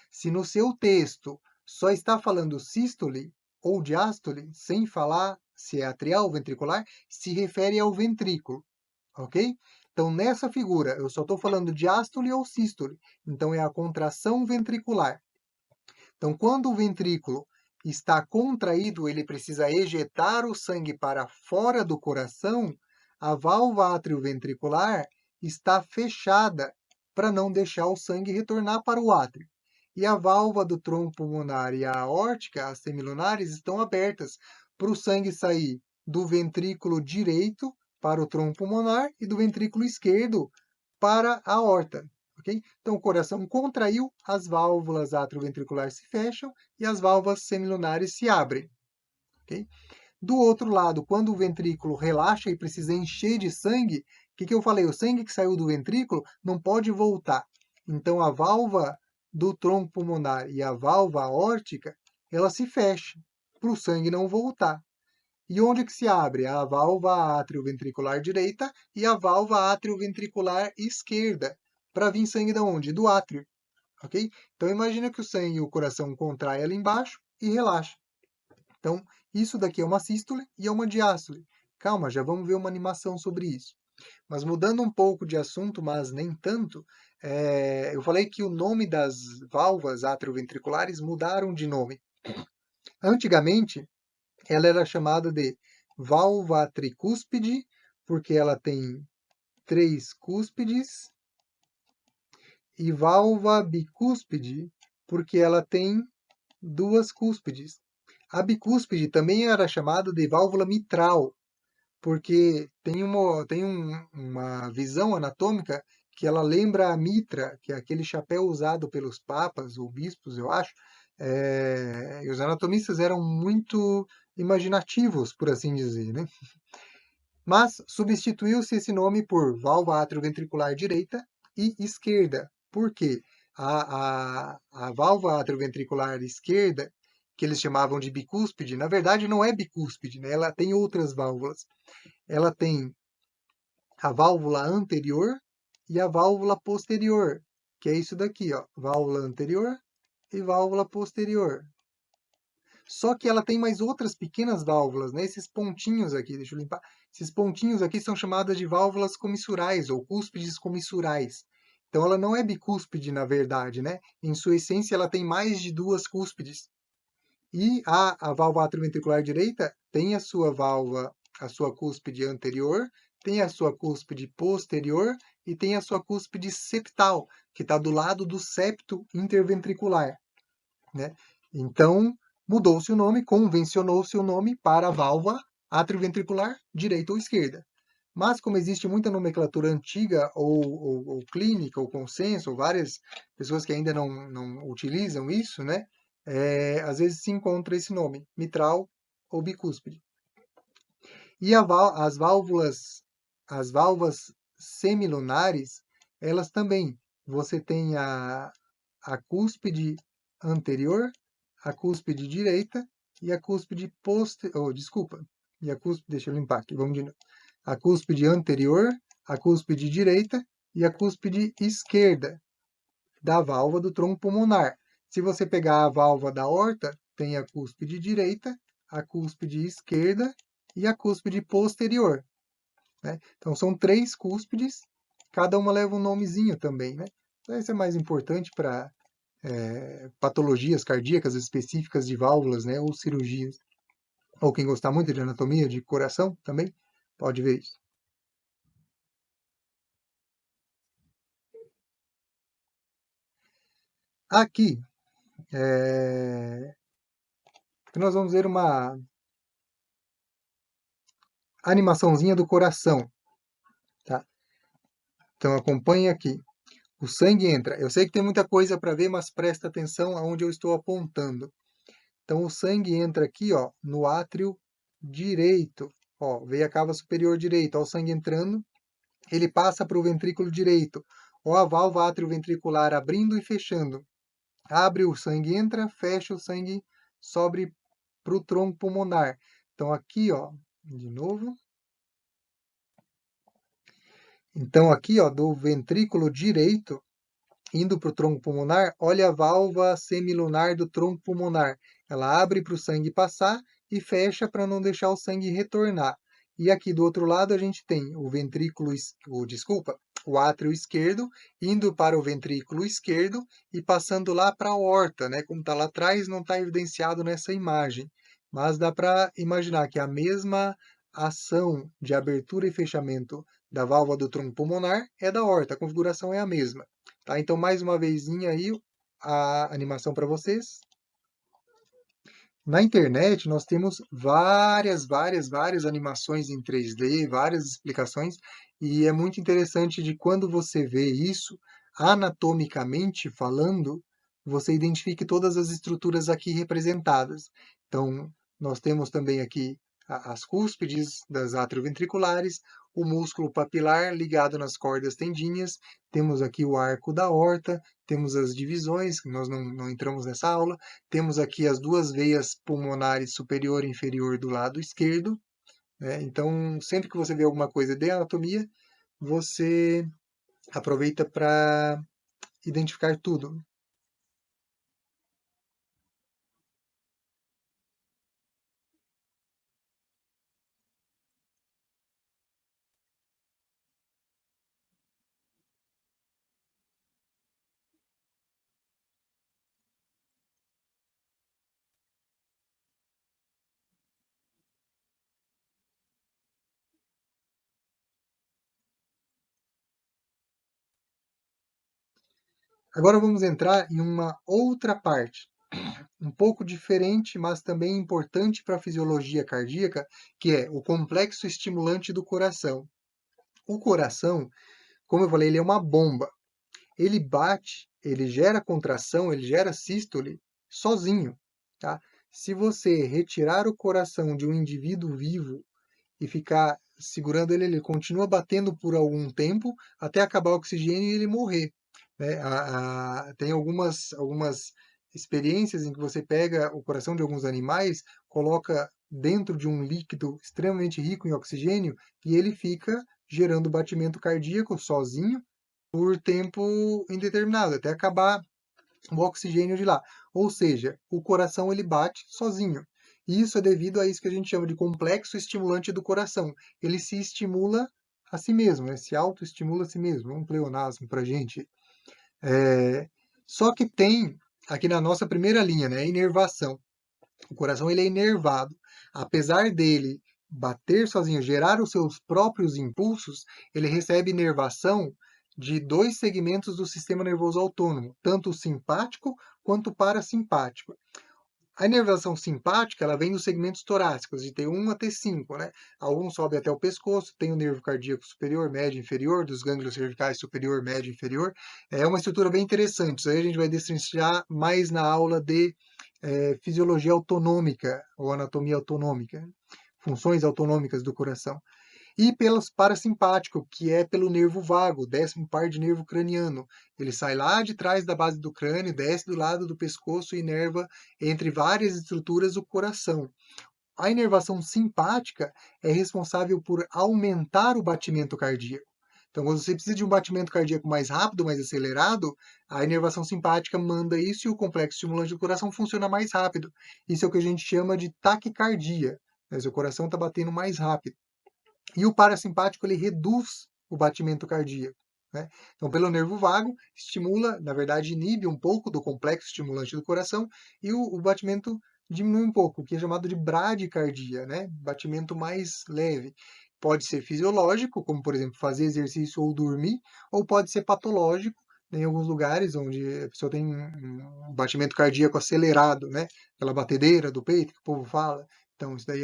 Se no seu texto só está falando sístole ou diástole, sem falar se é atrial ou ventricular, se refere ao ventrículo, ok? Então, nessa figura, eu só estou falando diástole ou sístole, então é a contração ventricular. Então, quando o ventrículo está contraído, ele precisa ejetar o sangue para fora do coração, a válvula atrioventricular está fechada para não deixar o sangue retornar para o átrio. E a válvula do tronco pulmonar e a aórtica, as semilunares, estão abertas para o sangue sair do ventrículo direito para o tronco pulmonar e do ventrículo esquerdo para a aorta. Okay? Então, o coração contraiu, as válvulas atrioventriculares se fecham e as válvulas semilunares se abrem. Okay? Do outro lado, quando o ventrículo relaxa e precisa encher de sangue, o que eu falei? O sangue que saiu do ventrículo não pode voltar. Então, a válvula do tronco pulmonar e a válvula aórtica, ela se fecha para o sangue não voltar. E onde que se abre? A válvula atrioventricular direita e a válvula atrioventricular esquerda. Para vir sangue de onde? Do átrio. Ok? Então imagina que o sangue, o coração contrai ali embaixo e relaxa. Então, isso daqui é uma sístole e é uma diástole. Calma, já vamos ver uma animação sobre isso. Mas mudando um pouco de assunto, mas nem tanto, eu falei que o nome das válvulas atrioventriculares mudaram de nome. Antigamente, ela era chamada de válvula tricúspide, porque ela tem 3 cúspides, e válvula bicúspide, porque ela tem 2 cúspides. A bicúspide também era chamada de válvula mitral, porque tem uma visão anatômica que ela lembra a mitra, que é aquele chapéu usado pelos papas ou bispos, eu acho. E os anatomistas eram muito imaginativos, por assim dizer, né? Mas substituiu-se esse nome por válvula atrioventricular direita e esquerda. Por quê? A válvula atrioventricular esquerda, que eles chamavam de bicúspide, na verdade não é bicúspide, né? Ela tem outras válvulas. Ela tem a válvula anterior e a válvula posterior, que é isso daqui, ó, válvula anterior e válvula posterior. Só que ela tem mais outras pequenas válvulas, né? Esses pontinhos aqui, deixa eu limpar. Esses pontinhos aqui são chamadas de válvulas comissurais ou cúspides comissurais. Então ela não é bicúspide, na verdade, né? Em sua essência, ela tem mais de 2 cúspides. E a válvula atrioventricular direita tem a sua cúspide anterior, tem a sua cúspide posterior e tem a sua cúspide septal, que está do lado do septo interventricular, né? Então, mudou-se o nome, convencionou-se o nome para a válvula atrioventricular direita ou esquerda. Mas, como existe muita nomenclatura antiga ou clínica, ou consenso, ou várias pessoas que ainda não utilizam isso, né? Às vezes se encontra esse nome, mitral ou bicúspide. E as válvulas semilunares, elas também, você tem a cúspide anterior, a cúspide direita e a cúspide posterior, oh, desculpa, e a cúspide, deixa eu limpar aqui, vamos de novo. A cúspide anterior, a cúspide direita e a cúspide esquerda da válvula do tronco pulmonar. Se você pegar a válvula da aorta, tem a cúspide direita, a cúspide esquerda e a cúspide posterior, né? Então, são 3 cúspides, cada uma leva um nomezinho também, né? Então, isso é mais importante para patologias cardíacas específicas de válvulas, né? Ou cirurgias. Ou quem gostar muito de anatomia de coração também, pode ver isso. Aqui, nós vamos ver uma animaçãozinha do coração, tá? Então, acompanhe aqui. O sangue entra. Eu sei que tem muita coisa para ver, mas presta atenção aonde eu estou apontando. Então, o sangue entra aqui, ó, no átrio direito. Ó, veio a cava superior direito. Ó, o sangue entrando, ele passa para o ventrículo direito. Ó, a válvula atrioventricular abrindo e fechando. Abre, o sangue entra, fecha, o sangue sobe para o tronco pulmonar. Então, aqui, ó, de novo. Então, aqui, ó, do ventrículo direito, indo para o tronco pulmonar, olha a válvula semilunar do tronco pulmonar. Ela abre para o sangue passar e fecha para não deixar o sangue retornar. E aqui do outro lado a gente tem o ventrículo, o átrio esquerdo, indo para o ventrículo esquerdo e passando lá para a aorta, né? Como está lá atrás, não está evidenciado nessa imagem. Mas dá para imaginar que a mesma ação de abertura e fechamento da válvula do tronco pulmonar é da aorta, a configuração é a mesma. Tá? Então, mais uma vezinha aí, a animação para vocês. Na internet, nós temos várias animações em 3D, várias explicações, e é muito interessante de quando você vê isso, anatomicamente falando, você identifique todas as estruturas aqui representadas. Então, nós temos também aqui as cúspides das atrioventriculares, o músculo papilar ligado nas cordas tendíneas, temos aqui o arco da aorta, temos as divisões, que nós não entramos nessa aula, temos aqui as duas veias pulmonares superior e inferior do lado esquerdo, né? Então, sempre que você vê alguma coisa de anatomia, você aproveita para identificar tudo. Agora vamos entrar em uma outra parte, um pouco diferente, mas também importante para a fisiologia cardíaca, que é o complexo estimulante do coração. O coração, como eu falei, ele é uma bomba. Ele bate, ele gera contração, ele gera sístole sozinho, tá? Se você retirar o coração de um indivíduo vivo e ficar segurando ele, ele continua batendo por algum tempo até acabar o oxigênio e ele morrer, né? Tem algumas experiências em que você pega o coração de alguns animais, coloca dentro de um líquido extremamente rico em oxigênio e ele fica gerando batimento cardíaco sozinho por tempo indeterminado, até acabar o oxigênio de lá. Ou seja, o coração ele bate sozinho. E isso é devido a isso que a gente chama de complexo estimulante do coração. Ele se estimula a si mesmo, né? Se autoestimula a si mesmo. É um pleonasmo para a gente. Só que tem aqui na nossa primeira linha, né? A inervação. O coração ele é inervado. Apesar dele bater sozinho, gerar os seus próprios impulsos, ele recebe inervação de dois segmentos do sistema nervoso autônomo, tanto o simpático quanto o parasimpático. A inervação simpática ela vem dos segmentos torácicos, de T1 a T5, né? Alguns sobe até o pescoço, tem o nervo cardíaco superior, médio e inferior, dos gânglios cervicais superior, médio e inferior. É uma estrutura bem interessante. Isso aí a gente vai destrinchar mais na aula de fisiologia autonômica ou anatomia autonômica, funções autonômicas do coração. E pelo parasimpático, que é pelo nervo vago, 10º par de nervo craniano. Ele sai lá de trás da base do crânio, desce do lado do pescoço e inerva entre várias estruturas o coração. A inervação simpática é responsável por aumentar o batimento cardíaco. Então, quando você precisa de um batimento cardíaco mais rápido, mais acelerado, a inervação simpática manda isso e o complexo estimulante do coração funciona mais rápido. Isso é o que a gente chama de taquicardia. Mas o coração está batendo mais rápido. E o parasimpático ele reduz o batimento cardíaco. Né? Então, pelo nervo vago, estimula, na verdade, inibe um pouco do complexo estimulante do coração e o batimento diminui um pouco, o que é chamado de bradicardia, né? Batimento mais leve. Pode ser fisiológico, como por exemplo fazer exercício ou dormir, ou pode ser patológico, né, em alguns lugares onde a pessoa tem um batimento cardíaco acelerado, né? Aquela batedeira do peito que o povo fala. Então, isso daí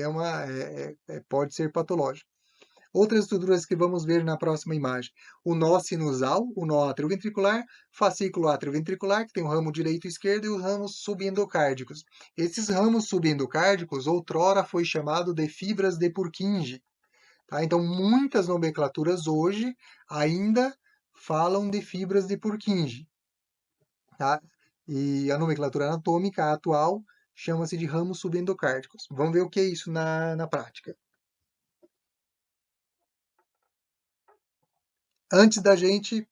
pode ser patológico. Outras estruturas que vamos ver na próxima imagem. O nó sinusal, o nó atrioventricular, fascículo atrioventricular, que tem o ramo direito e esquerdo, e os ramos subendocárdicos. Esses ramos subendocárdicos, outrora foi chamado de fibras de Purkinje. Tá? Então, muitas nomenclaturas hoje ainda falam de fibras de Purkinje. Tá? E a nomenclatura anatômica atual chama-se de ramos subendocárdicos. Vamos ver o que é isso na prática. Antes da gente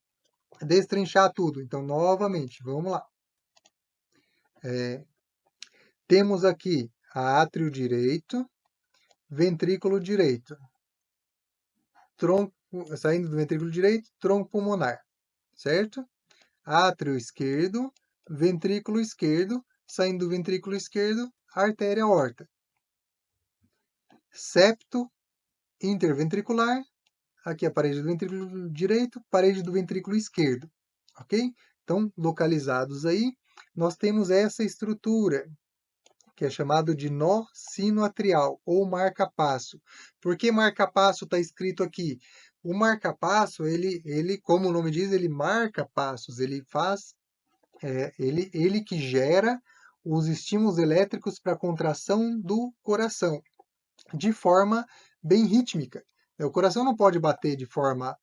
destrinchar tudo. Então, novamente, vamos lá. Temos aqui átrio direito, ventrículo direito, tronco, saindo do ventrículo direito, tronco pulmonar, certo? Átrio esquerdo, ventrículo esquerdo, saindo do ventrículo esquerdo, artéria aorta. Septo interventricular, aqui a parede do ventrículo direito, parede do ventrículo esquerdo, ok? Então, localizados aí, nós temos essa estrutura, que é chamado de nó sinoatrial ou marca-passo. Por que marca-passo está escrito aqui? O marca-passo, ele, como o nome diz, ele marca passos, ele faz, ele que gera os estímulos elétricos para a contração do coração, de forma bem rítmica. O coração não pode bater de forma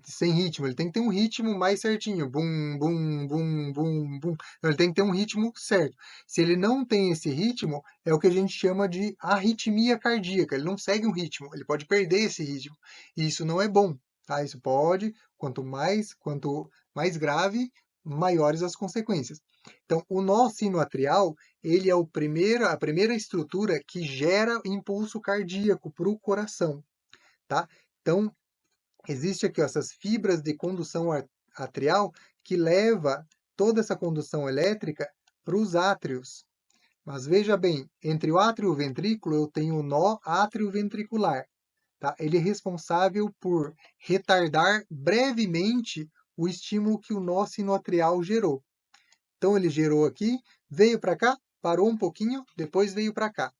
sem ritmo, ele tem que ter um ritmo mais certinho, bum, bum, bum, bum, bum. Então, ele tem que ter um ritmo certo. Se ele não tem esse ritmo, é o que a gente chama de arritmia cardíaca. Ele não segue um ritmo, ele pode perder esse ritmo. E isso não é bom, tá? Isso pode, quanto mais grave, maiores as consequências. Então, o nó sinoatrial, ele é a primeira estrutura que gera impulso cardíaco para o coração, tá? Então, existe aqui ó, essas fibras de condução atrial que leva toda essa condução elétrica para os átrios. Mas veja bem, entre o átrio e o ventrículo eu tenho o nó atrioventricular. Tá? Ele é responsável por retardar brevemente o estímulo que o nó sinoatrial gerou. Então ele gerou aqui, veio para cá, parou um pouquinho, depois veio para cá.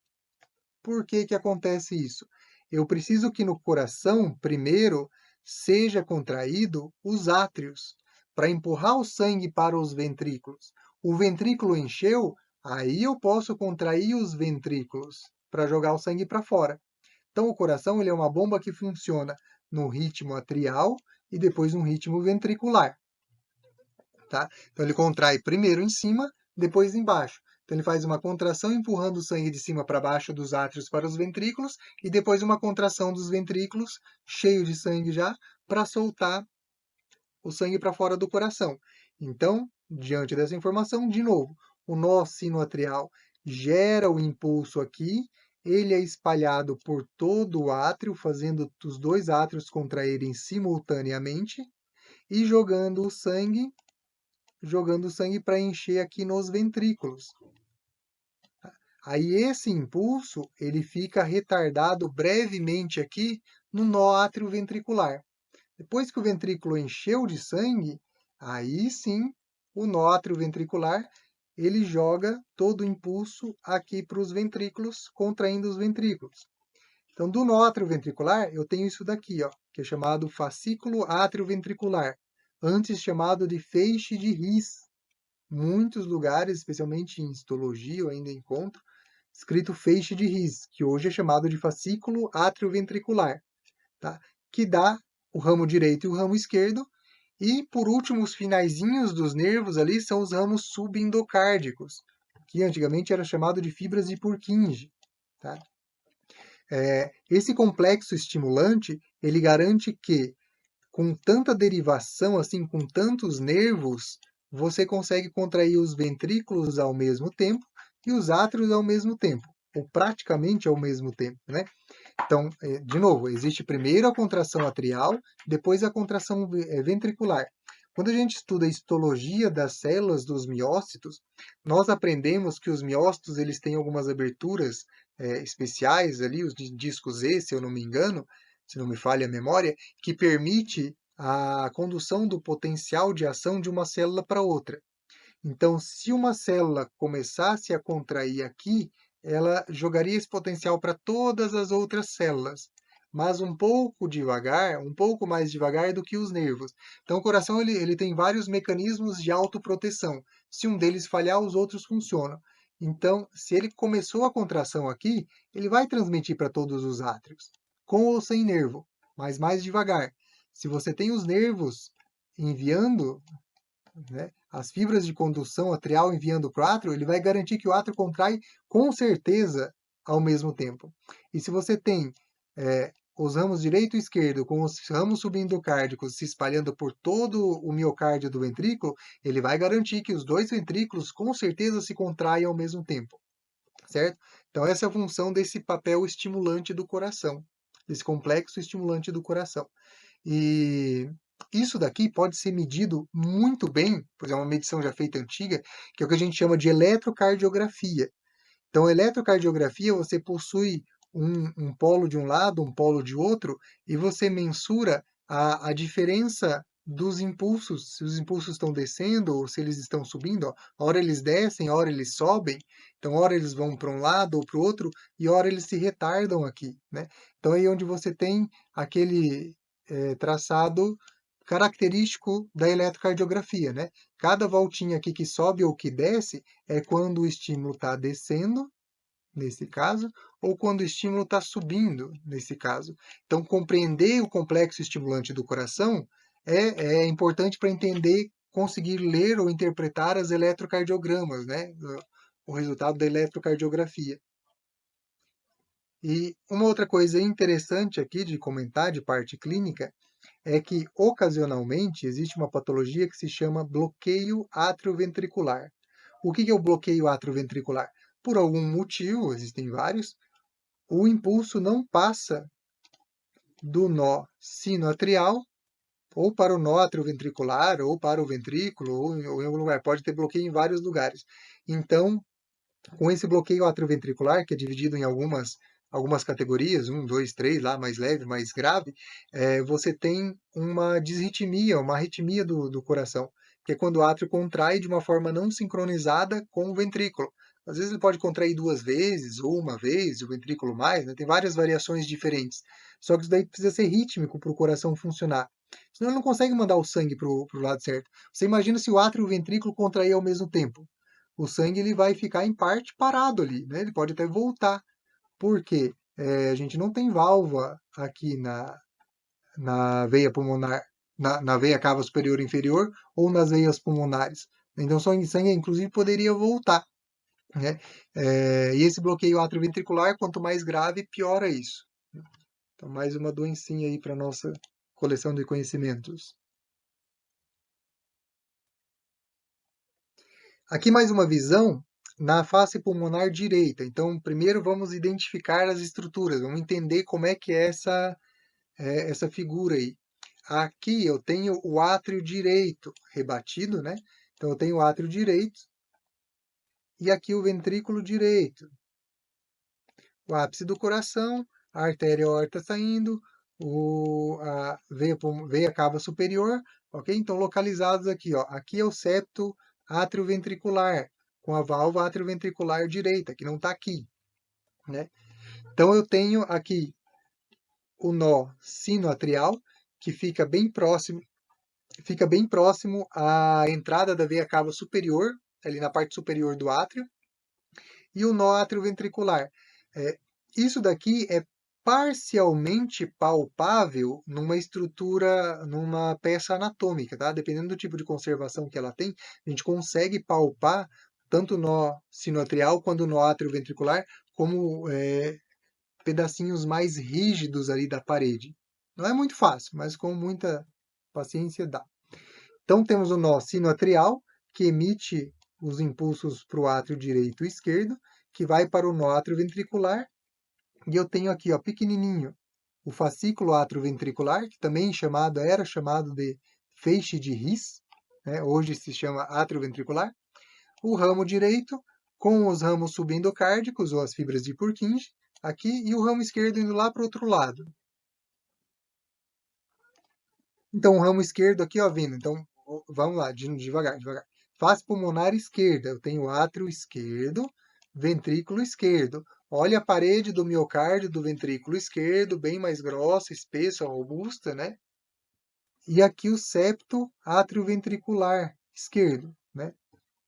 Por que que acontece isso? Eu preciso que no coração, primeiro, seja contraído os átrios, para empurrar o sangue para os ventrículos. O ventrículo encheu, aí eu posso contrair os ventrículos, para jogar o sangue para fora. Então o coração ele é uma bomba que funciona no ritmo atrial e depois no ritmo ventricular. Tá? Então ele contrai primeiro em cima, depois embaixo. Então ele faz uma contração empurrando o sangue de cima para baixo dos átrios para os ventrículos e depois uma contração dos ventrículos, cheio de sangue já, para soltar o sangue para fora do coração. Então, diante dessa informação, de novo, o nó sinoatrial gera o impulso aqui, ele é espalhado por todo o átrio, fazendo os dois átrios contraírem simultaneamente e jogando sangue para encher aqui nos ventrículos. Aí esse impulso, ele fica retardado brevemente aqui no nó atrioventricular. Depois que o ventrículo encheu de sangue, aí sim, o nó atrioventricular, ele joga todo o impulso aqui para os ventrículos, contraindo os ventrículos. Então, do nó atrioventricular, eu tenho isso daqui, ó, que é chamado fascículo atrioventricular, antes chamado de feixe de His. Muitos lugares, especialmente em histologia, eu ainda encontro escrito feixe de His, que hoje é chamado de fascículo atrioventricular. tá? Que dá o ramo direito e o ramo esquerdo. E, por último, os finaizinhos dos nervos ali são os ramos subendocárdicos, que antigamente era chamado de fibras de Purkinje, tá? Esse complexo estimulante, ele garante que, com tanta derivação, assim, com tantos nervos, você consegue contrair os ventrículos ao mesmo tempo e os átrios ao mesmo tempo, ou praticamente ao mesmo tempo, né? Então, de novo, existe primeiro a contração atrial, depois a contração ventricular. Quando a gente estuda a histologia das células dos miócitos, nós aprendemos que os miócitos eles têm algumas aberturas especiais ali, os discos Z, se eu não me engano, se não me falha a memória, que permite a condução do potencial de ação de uma célula para outra. Então, se uma célula começasse a contrair aqui, ela jogaria esse potencial para todas as outras células, mas um pouco devagar, um pouco mais devagar do que os nervos. Então, o coração ele tem vários mecanismos de autoproteção. Se um deles falhar, os outros funcionam. Então, se ele começou a contração aqui, ele vai transmitir para todos os átrios, com ou sem nervo, mas mais devagar. Se você tem os nervos enviando, né, as fibras de condução atrial enviando para o átrio, ele vai garantir que o átrio contrai com certeza ao mesmo tempo. E se você tem os ramos direito e esquerdo com os ramos subendocárdicos se espalhando por todo o miocárdio do ventrículo, ele vai garantir que os dois ventrículos com certeza se contraem ao mesmo tempo, certo? Então essa é a função desse papel estimulante do coração, desse complexo estimulante do coração. E isso daqui pode ser medido muito bem, pois é uma medição já feita antiga, que é o que a gente chama de eletrocardiografia. Então, a eletrocardiografia, você possui um polo de um lado, um polo de outro, e você mensura a diferença dos impulsos, se os impulsos estão descendo ou se eles estão subindo. Ó. A hora eles descem, a hora eles sobem, então, a hora eles vão para um lado ou para o outro, e a hora eles se retardam aqui. Né? Então, aí é onde você tem aquele traçado característico da eletrocardiografia. Né? Cada voltinha aqui que sobe ou que desce é quando o estímulo está descendo, nesse caso, ou quando o estímulo está subindo, nesse caso. Então, compreender o complexo estimulante do coração é importante para entender, conseguir ler ou interpretar as eletrocardiogramas, né? O resultado da eletrocardiografia. E uma outra coisa interessante aqui de comentar, de parte clínica, é que ocasionalmente existe uma patologia que se chama bloqueio atrioventricular. O que é o bloqueio atrioventricular? Por algum motivo, existem vários, o impulso não passa do nó sinoatrial ou para o nó atrioventricular, ou para o ventrículo, ou em algum lugar. Pode ter bloqueio em vários lugares. Então, com esse bloqueio atrioventricular, que é dividido em algumas categorias, 1, 2, 3, lá mais leve, mais grave, você tem uma disritmia, uma arritmia do coração, que é quando o átrio contrai de uma forma não sincronizada com o ventrículo. Às vezes ele pode contrair 2 vezes, ou uma vez, o ventrículo mais, né? Tem várias variações diferentes. Só que isso daí precisa ser rítmico para o coração funcionar. Senão ele não consegue mandar o sangue para o lado certo. Você imagina se o átrio e o ventrículo contraírem ao mesmo tempo. O sangue ele vai ficar em parte parado ali, né? Ele pode até voltar. Por quê? A gente não tem válvula aqui na veia pulmonar, na veia cava superior e inferior ou nas veias pulmonares. Então, o sangue, inclusive, poderia voltar. Né? E esse bloqueio atrioventricular, quanto mais grave, piora isso. Então, mais uma doencinha aí para nossa coleção de conhecimentos. Aqui mais uma visão na face pulmonar direita. Então, primeiro vamos identificar as estruturas, vamos entender como é que é essa figura aí. Aqui eu tenho o átrio direito rebatido, né? Então, eu tenho o átrio direito e aqui o ventrículo direito. O ápice do coração, a artéria aorta saindo, a veia cava superior, ok? Então, localizados aqui, ó. Aqui é o septo atrioventricular, com a válvula atrioventricular direita, que não está aqui, né? Então, eu tenho aqui o nó sinoatrial, que fica bem próximo à entrada da veia cava superior, ali na parte superior do átrio, e o nó atrioventricular. É, isso daqui é parcialmente palpável numa estrutura, numa peça anatômica, tá? Dependendo do tipo de conservação que ela tem, a gente consegue palpar tanto o nó sinoatrial quanto o nó atrioventricular como pedacinhos mais rígidos ali da parede. Não é muito fácil, mas com muita paciência dá. Então temos o nó sinoatrial, que emite os impulsos para o átrio direito e esquerdo, que vai para o nó atrioventricular, e eu tenho aqui, ó, pequenininho, o fascículo atrioventricular, que também era chamado de feixe de His, né? Hoje se chama atrioventricular. O ramo direito, com os ramos subendocárdicos, ou as fibras de Purkinje, aqui, e o ramo esquerdo indo lá para o outro lado. Então, o ramo esquerdo aqui, ó, vindo. Então, vamos lá, devagar, devagar. Face pulmonar esquerda, eu tenho átrio esquerdo, ventrículo esquerdo. Olha a parede do miocárdio do ventrículo esquerdo, bem mais grossa, espessa, robusta, né? E aqui o septo atrioventricular esquerdo, né?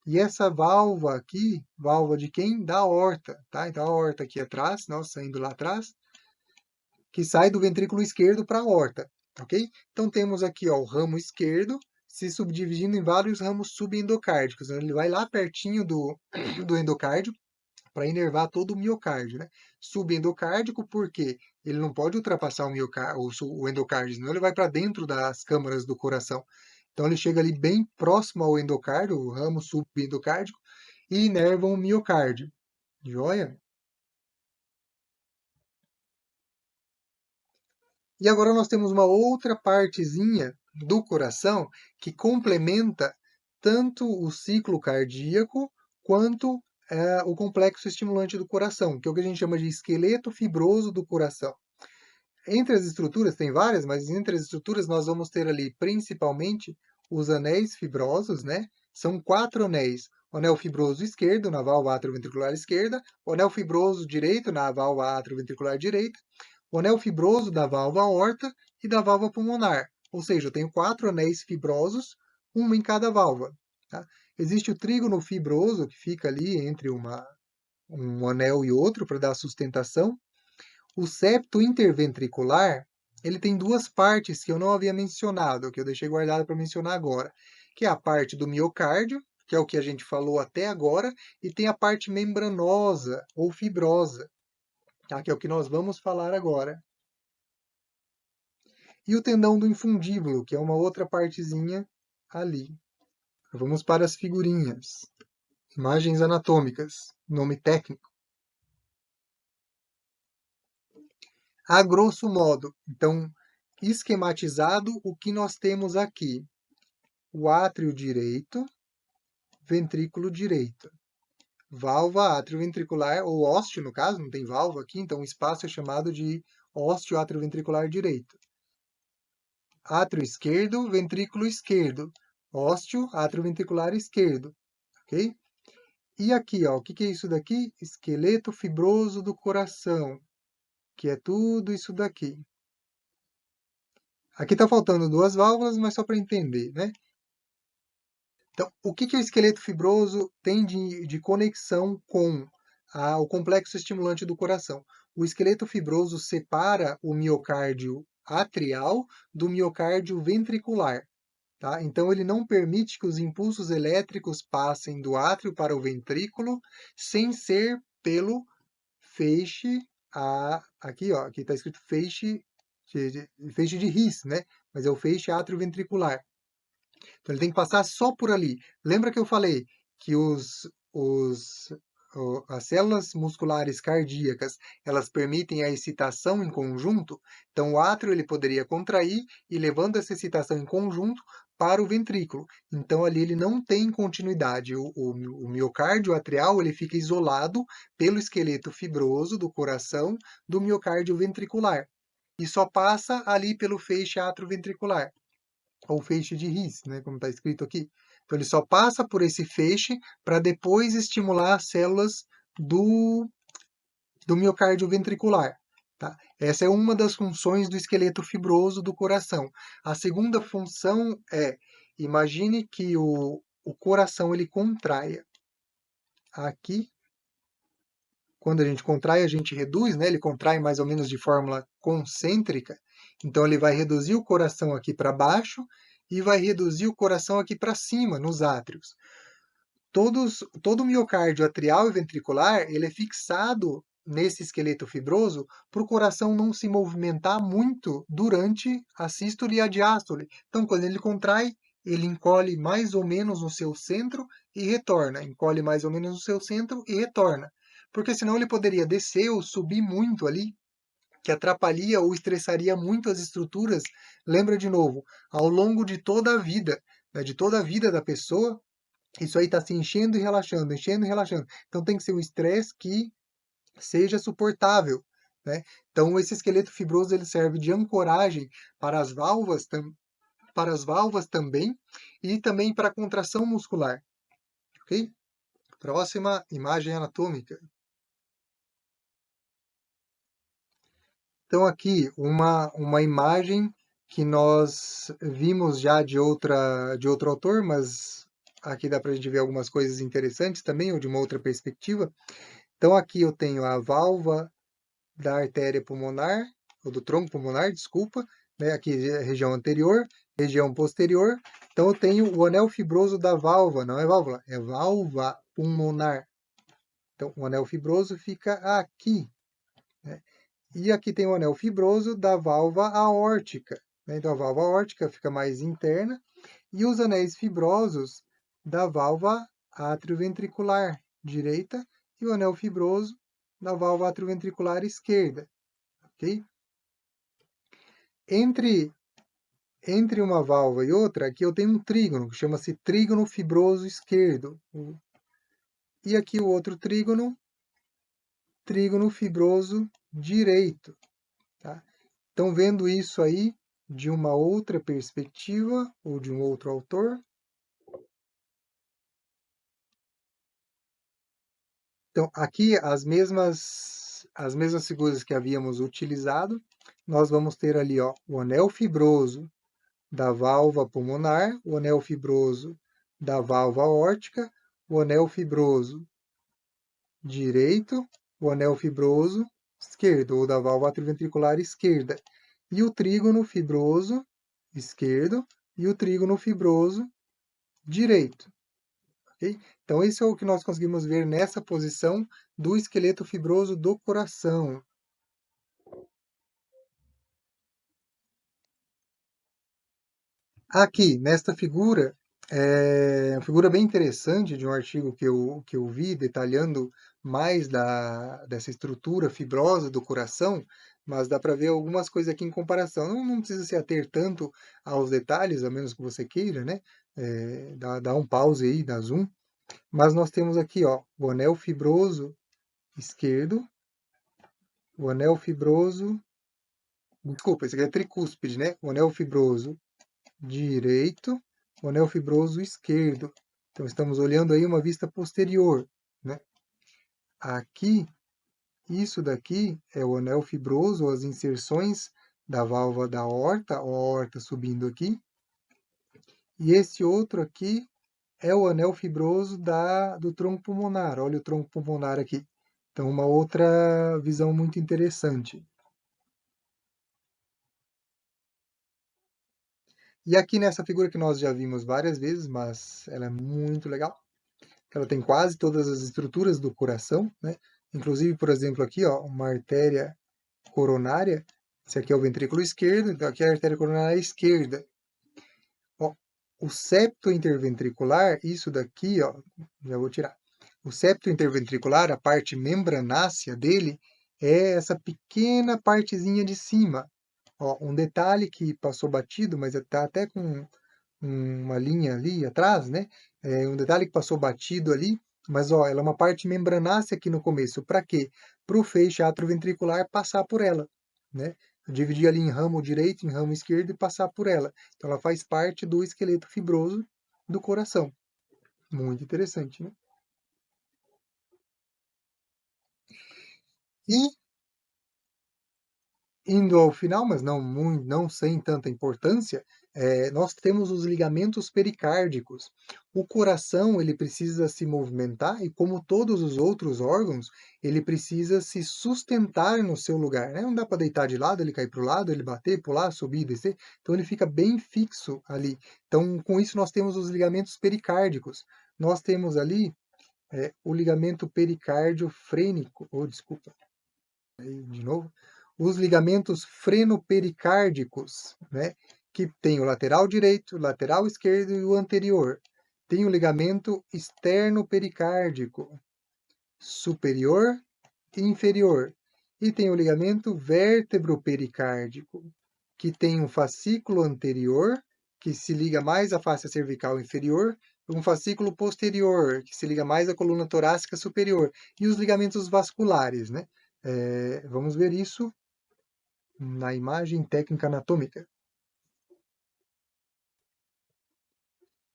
E essa válvula aqui, válvula de quem? Da aorta, tá? Então a aorta aqui atrás, nós saindo lá atrás, que sai do ventrículo esquerdo para a aorta, ok? Então temos aqui, ó, o ramo esquerdo se subdividindo em vários ramos subendocárdicos. Ele vai lá pertinho do endocárdio para inervar todo o miocárdio, né? Subendocárdico, porque ele não pode ultrapassar o endocárdio, senão ele vai para dentro das câmaras do coração. Então ele chega ali bem próximo ao endocárdio, o ramo subendocárdico, e inerva o miocárdio. Joia? E agora nós temos uma outra partezinha do coração que complementa tanto o ciclo cardíaco quanto o complexo estimulante do coração, que é o que a gente chama de esqueleto fibroso do coração. Entre as estruturas, tem várias, mas entre as estruturas nós vamos ter ali principalmente os anéis fibrosos, né? São 4 anéis. O anel fibroso esquerdo, na válvula atrioventricular esquerda, o anel fibroso direito, na válvula atrioventricular direita, o anel fibroso da válvula aorta e da válvula pulmonar. Ou seja, eu tenho 4 anéis fibrosos, uma em cada válvula. Tá? Existe o trígono fibroso, que fica ali entre um anel e outro para dar sustentação. O septo interventricular, ele tem duas partes que eu não havia mencionado, que eu deixei guardado para mencionar agora, que é a parte do miocárdio, que é o que a gente falou até agora, e tem a parte membranosa ou fibrosa, tá? Que é o que nós vamos falar agora. E o tendão do infundíbulo, que é uma outra partezinha ali. Vamos para as figurinhas. Imagens anatômicas, nome técnico. A grosso modo, então, esquematizado, o que nós temos aqui? O átrio direito, ventrículo direito. Válvula atrioventricular, ou ósteo, no caso, não tem válvula aqui, então o espaço é chamado de ósteo atrioventricular direito. Átrio esquerdo, ventrículo esquerdo. Ósteo atrioventricular esquerdo, ok? E aqui, ó, o que é isso daqui? Esqueleto fibroso do coração, que é tudo isso daqui. Aqui está faltando duas válvulas, mas só para entender, né? Então, o que o esqueleto fibroso tem de conexão com o complexo estimulante do coração? O esqueleto fibroso separa o miocárdio atrial do miocárdio ventricular. Tá? Então, ele não permite que os impulsos elétricos passem do átrio para o ventrículo sem ser pelo feixe, aqui ó, aqui está escrito feixe de His, né? Mas é o feixe atrioventricular. Então ele tem que passar só por ali. Lembra que eu falei que as células musculares cardíacas, elas permitem a excitação em conjunto? Então o átrio ele poderia contrair e levando essa excitação em conjunto para o ventrículo. Então ali ele não tem continuidade. O miocárdio atrial ele fica isolado pelo esqueleto fibroso do coração do miocárdio ventricular. E só passa ali pelo feixe atrioventricular ou feixe de His, né, como está escrito aqui. Então ele só passa por esse feixe para depois estimular as células do miocárdio ventricular. Tá? Essa é uma das funções do esqueleto fibroso do coração. A segunda função é, imagine que o coração ele contraia aqui quando a gente contrai, a gente reduz, né? Ele contrai mais ou menos de fórmula concêntrica. Então, ele vai reduzir o coração aqui para baixo e vai reduzir o coração aqui para cima, nos átrios. Todo o miocárdio atrial e ventricular, ele é fixado nesse esqueleto fibroso para o coração não se movimentar muito durante a sístole e a diástole. Então, quando ele contrai, ele encolhe mais ou menos no seu centro e retorna. Encolhe mais ou menos no seu centro e retorna. Porque senão ele poderia descer ou subir muito ali, que atrapalharia ou estressaria muito as estruturas. Lembra de novo, ao longo de toda a vida, né, de toda a vida da pessoa, isso aí está se enchendo e relaxando, enchendo e relaxando. Então tem que ser um estresse que seja suportável, né? Então esse esqueleto fibroso ele serve de ancoragem para as válvulas, para as válvulas também e também para a contração muscular, ok? Próxima imagem anatômica. Então aqui uma imagem que nós vimos já de outro autor, mas aqui dá para a gente ver algumas coisas interessantes também, ou de uma outra perspectiva. Então, aqui eu tenho a válvula da artéria pulmonar, ou do tronco pulmonar, desculpa, né? Aqui é a região anterior, região posterior. Então, eu tenho o anel fibroso da válvula, não é válvula, é válvula pulmonar. Então, o anel fibroso fica aqui, né? E aqui tem o anel fibroso da válvula aórtica, né? Então, a válvula aórtica fica mais interna, e os anéis fibrosos da válvula atrioventricular direita e o anel fibroso da válvula atrioventricular esquerda, ok? Entre, entre uma válvula e outra, aqui eu tenho um trígono, que chama-se trígono fibroso esquerdo. E aqui o outro trígono, trígono fibroso direito, tá? Então, vendo isso aí de uma outra perspectiva, ou de um outro autor, então, aqui as mesmas figuras que havíamos utilizado, nós vamos ter ali ó, o anel fibroso da válvula pulmonar, o anel fibroso da válvula aórtica, o anel fibroso direito, o anel fibroso esquerdo, ou da válvula atrioventricular esquerda, e o trígono fibroso esquerdo e o trígono fibroso direito. Okay? Então, esse é o que nós conseguimos ver nessa posição do esqueleto fibroso do coração. Aqui, nesta figura, é uma figura bem interessante de um artigo que eu vi detalhando mais dessa estrutura fibrosa do coração, mas dá para ver algumas coisas aqui em comparação. Não precisa se ater tanto aos detalhes, a menos que você queira, né? Dá um pause aí, dá zoom. Mas nós temos aqui, ó, o anel fibroso esquerdo, o anel fibroso, desculpa, esse aqui é tricúspide, né? O anel fibroso direito, o anel fibroso esquerdo. Então, estamos olhando aí uma vista posterior, né? Aqui, isso daqui é o anel fibroso, as inserções da válvula da aorta, a aorta subindo aqui. E esse outro aqui é o anel fibroso do tronco pulmonar. Olha o tronco pulmonar aqui. Então, uma outra visão muito interessante. E aqui nessa figura que nós já vimos várias vezes, mas ela é muito legal. Ela tem quase todas as estruturas do coração, né? Inclusive, por exemplo, aqui, ó, uma artéria coronária. Esse aqui é o ventrículo esquerdo, então aqui é a artéria coronária esquerda. Ó, o septo interventricular, isso daqui, ó, já vou tirar. O septo interventricular, a parte membranácea dele, é essa pequena partezinha de cima. Ó, um detalhe que passou batido, mas está até com uma linha ali atrás, né? É um detalhe que passou batido ali, mas ó, ela é uma parte membranácea aqui no começo. Para quê? Para o feixe atrioventricular passar por ela, né? Dividir ali em ramo direito, em ramo esquerdo e passar por ela. Então ela faz parte do esqueleto fibroso do coração. Muito interessante, né? E indo ao final, mas não sem tanta importância, nós temos os ligamentos pericárdicos. O coração, ele precisa se movimentar e, como todos os outros órgãos, ele precisa se sustentar no seu lugar, né? Não dá para deitar de lado, ele cair para o lado, ele bater, pular, subir, descer. Então, ele fica bem fixo ali. Então, com isso, nós temos os ligamentos pericárdicos. Nós temos ali o ligamento pericárdio frênico, ou desculpa, aí de novo, os ligamentos frenopericárdicos, né? Que tem o lateral direito, o lateral esquerdo e o anterior. Tem o ligamento externo pericárdico, superior e inferior. E tem o ligamento vértebro-pericárdico, que tem um fascículo anterior, que se liga mais à face cervical inferior, e um fascículo posterior, que se liga mais à coluna torácica superior, e os ligamentos vasculares, né? Vamos ver isso na imagem técnica anatômica.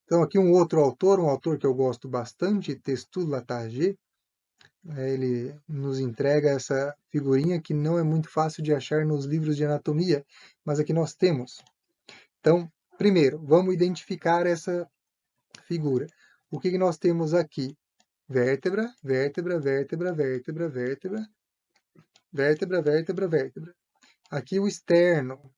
Então, aqui um outro autor, um autor que eu gosto bastante, Testu Latagé, ele nos entrega essa figurinha que não é muito fácil de achar nos livros de anatomia, mas aqui nós temos. Então, primeiro, vamos identificar essa figura. O que nós temos aqui? Vértebra, vértebra, vértebra, vértebra, vértebra, vértebra, vértebra, vértebra. Aqui o externo.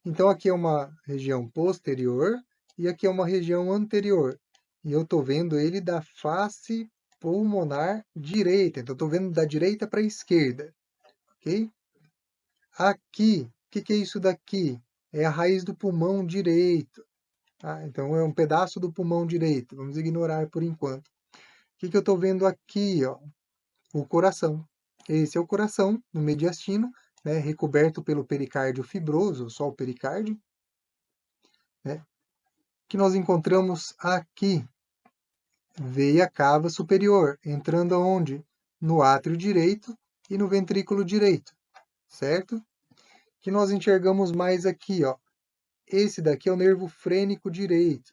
Então, aqui é uma região posterior e aqui é uma região anterior. E eu estou vendo ele da face pulmonar direita. Então, estou vendo da direita para a esquerda. Ok? Aqui, o que é isso daqui? É a raiz do pulmão direito. Então, é um pedaço do pulmão direito. Vamos ignorar por enquanto. O que eu estou vendo aqui? Ó? O coração. Esse é o coração no mediastino, né, recoberto pelo pericárdio fibroso, só o pericárdio, né, que nós encontramos aqui, veia cava superior, entrando aonde? No átrio direito e no ventrículo direito, certo? Que nós enxergamos mais aqui, ó. Esse daqui é o nervo frênico direito.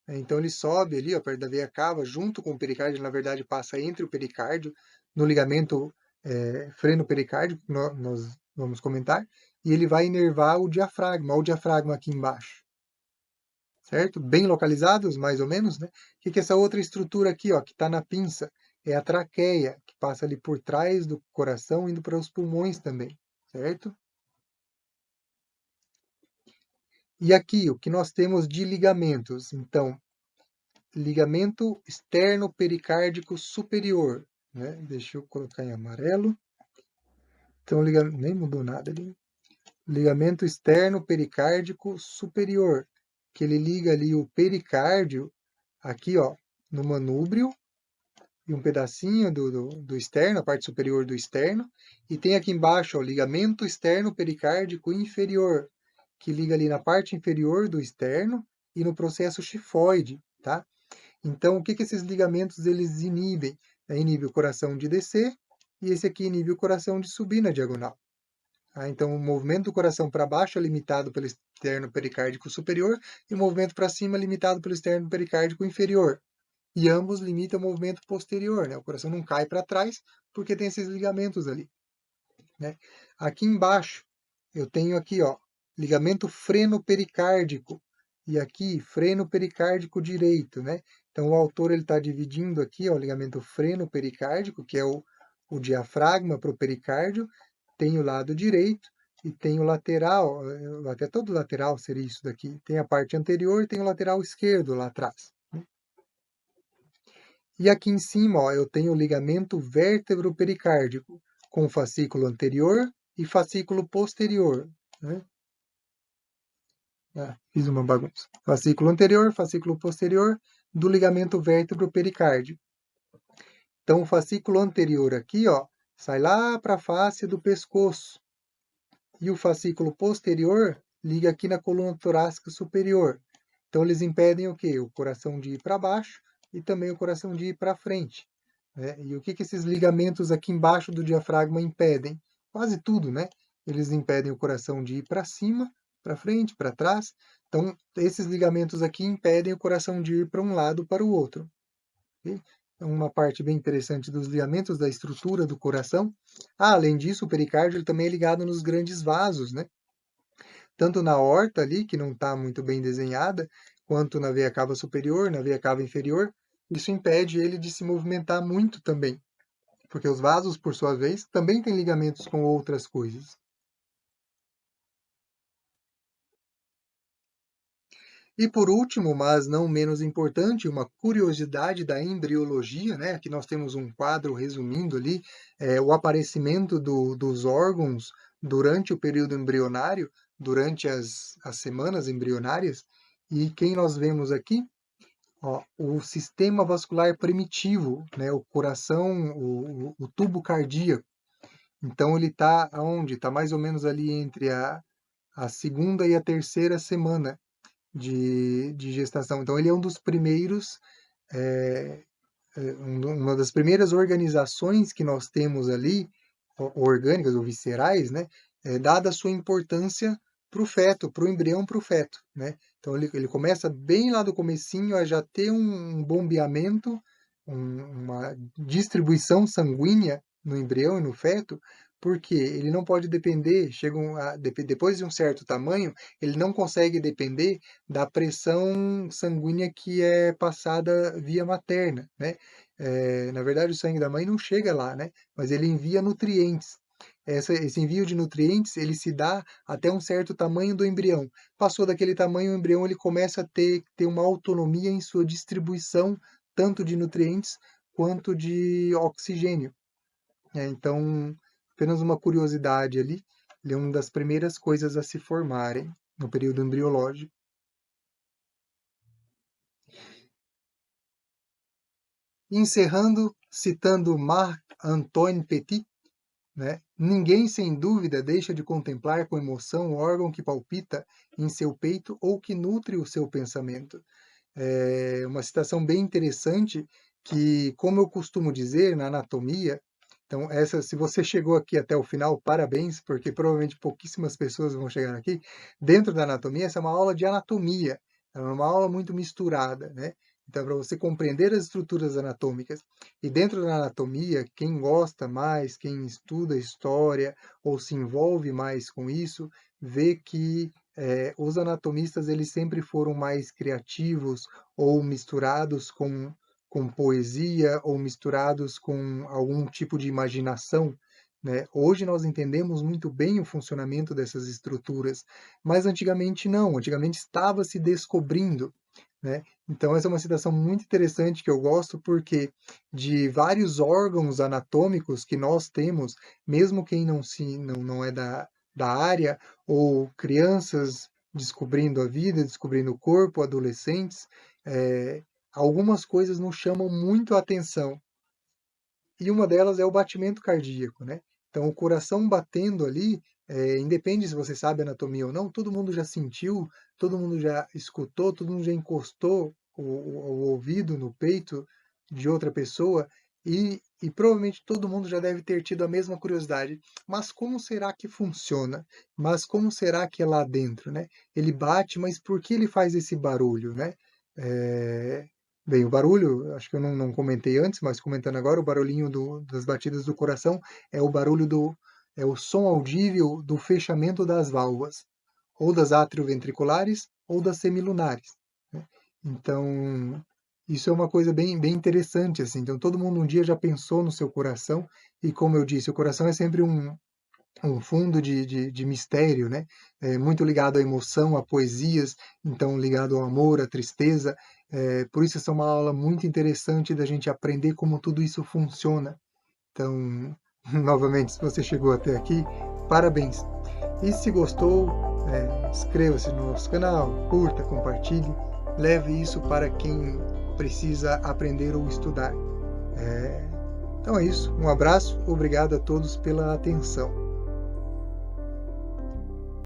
Então ele sobe ali, ó, perto da veia cava, junto com o pericárdio, na verdade passa entre o pericárdio, no ligamento freno pericárdio, que nós vamos comentar, e ele vai inervar o diafragma aqui embaixo. Certo? Bem localizados, mais ou menos, né? O que é essa outra estrutura aqui, ó, que está na pinça? É a traqueia, que passa ali por trás do coração, indo para os pulmões também, certo? E aqui, o que nós temos de ligamentos? Então, ligamento externo pericárdico superior, né? Deixa eu colocar em amarelo. Então, nem mudou nada ali. Ligamento externo pericárdico superior, que ele liga ali o pericárdio, aqui, ó, no manúbrio, e um pedacinho do externo, a parte superior do externo, e tem aqui embaixo, ó, ligamento externo pericárdico inferior, que liga ali na parte inferior do externo e no processo xifoide, tá? Então, o que esses ligamentos eles inibem? Inibe o coração de descer e esse aqui inibe o coração de subir na diagonal. Então, o movimento do coração para baixo é limitado pelo externo pericárdico superior e o movimento para cima é limitado pelo externo pericárdico inferior. E ambos limitam o movimento posterior, né? O coração não cai para trás porque tem esses ligamentos ali, né? Aqui embaixo, eu tenho aqui, ó, ligamento freno pericárdico e aqui freno pericárdico direito, né? Então o autor ele está dividindo aqui, ó, o ligamento freno pericárdico, que é o diafragma para o pericárdio, tem o lado direito e tem o lateral, até todo lateral seria isso daqui. Tem a parte anterior e tem o lateral esquerdo lá atrás. E aqui em cima, ó, eu tenho o ligamento vértebro-pericárdico, com fascículo anterior e fascículo posterior. Né? Fiz uma bagunça. Fascículo anterior, fascículo posterior do ligamento vértebro-pericárdio. Então, o fascículo anterior aqui, ó, sai lá para a face do pescoço. E o fascículo posterior liga aqui na coluna torácica superior. Então, eles impedem o quê? O coração de ir para baixo e também o coração de ir para frente. Né? E o que esses ligamentos aqui embaixo do diafragma impedem? Quase tudo, né? Eles impedem o coração de ir para cima, para frente, para trás. Então, esses ligamentos aqui impedem o coração de ir para um lado para o outro. Okay? Então, uma parte bem interessante dos ligamentos, da estrutura do coração. Além disso, o pericárdio ele também é ligado nos grandes vasos, né? tanto na horta ali, que não está muito bem desenhada, quanto na veia cava superior, na veia cava inferior. Isso impede ele de se movimentar muito também, porque os vasos, por sua vez, também têm ligamentos com outras coisas. E por último, mas não menos importante, uma curiosidade da embriologia, né? Aqui nós temos um quadro resumindo ali o aparecimento dos órgãos durante o período embrionário, durante as semanas embrionárias. E quem nós vemos aqui? Ó, o sistema vascular primitivo, né? O coração, o tubo cardíaco. Então ele está aonde? Está mais ou menos ali entre a segunda e a terceira semana de gestação. Então, ele é um dos primeiros, é, uma das primeiras organizações que nós temos ali, orgânicas ou viscerais, né, dada a sua importância para o feto, para o embrião, para o feto, né? Então, ele começa bem lá do comecinho a já ter um bombeamento, uma distribuição sanguínea no embrião e no feto, porque ele não pode depender, depois de um certo tamanho, ele não consegue depender da pressão sanguínea que é passada via materna, né? Na verdade, o sangue da mãe não chega lá, né? Mas ele envia nutrientes. Esse envio de nutrientes, ele se dá até um certo tamanho do embrião. Passou daquele tamanho, o embrião ele começa a ter uma autonomia em sua distribuição, tanto de nutrientes quanto de oxigênio. Então, apenas uma curiosidade ali, ele é uma das primeiras coisas a se formarem no período embriológico. Encerrando, citando Marc-Antoine Petit, né? Ninguém, sem dúvida, deixa de contemplar com emoção o órgão que palpita em seu peito ou que nutre o seu pensamento. É uma citação bem interessante que, como eu costumo dizer na anatomia, então essa, se você chegou aqui até o final, parabéns, porque provavelmente pouquíssimas pessoas vão chegar aqui. Dentro da anatomia, essa é uma aula de anatomia, é uma aula muito misturada, né? Então, para você compreender as estruturas anatômicas. E dentro da anatomia, quem gosta mais, quem estuda história ou se envolve mais com isso, vê que os anatomistas eles sempre foram mais criativos ou misturados com poesia ou misturados com algum tipo de imaginação, né? Hoje nós entendemos muito bem o funcionamento dessas estruturas, mas antigamente não, antigamente estava se descobrindo, né? Então essa é uma citação muito interessante que eu gosto porque de vários órgãos anatômicos que nós temos, mesmo quem não é da área ou crianças descobrindo a vida, descobrindo o corpo, adolescentes, algumas coisas nos chamam muito a atenção. E uma delas é o batimento cardíaco, né? Então, o coração batendo ali, independe se você sabe anatomia ou não, todo mundo já sentiu, todo mundo já escutou, todo mundo já encostou o ouvido no peito de outra pessoa e provavelmente todo mundo já deve ter tido a mesma curiosidade. Mas como será que funciona? Mas como será que é lá dentro, né? Ele bate, mas por que ele faz esse barulho, né? Eh, Bem, o barulho, acho que eu não comentei antes, mas comentando agora, o barulhinho das batidas do coração é o barulho é o som audível do fechamento das válvulas, ou das atrioventriculares ou das semilunares, né? Então, isso é uma coisa bem interessante, assim. Então, todo mundo um dia já pensou no seu coração, e como eu disse, o coração é sempre um fundo de mistério, né? Muito ligado à emoção, a poesias, então ligado ao amor, à tristeza. Por isso essa é uma aula muito interessante da gente aprender como tudo isso funciona. Então, novamente, se você chegou até aqui, parabéns. E se gostou, inscreva-se no nosso canal, curta, compartilhe, leve isso para quem precisa aprender ou estudar. Então é isso, um abraço, obrigado a todos pela atenção.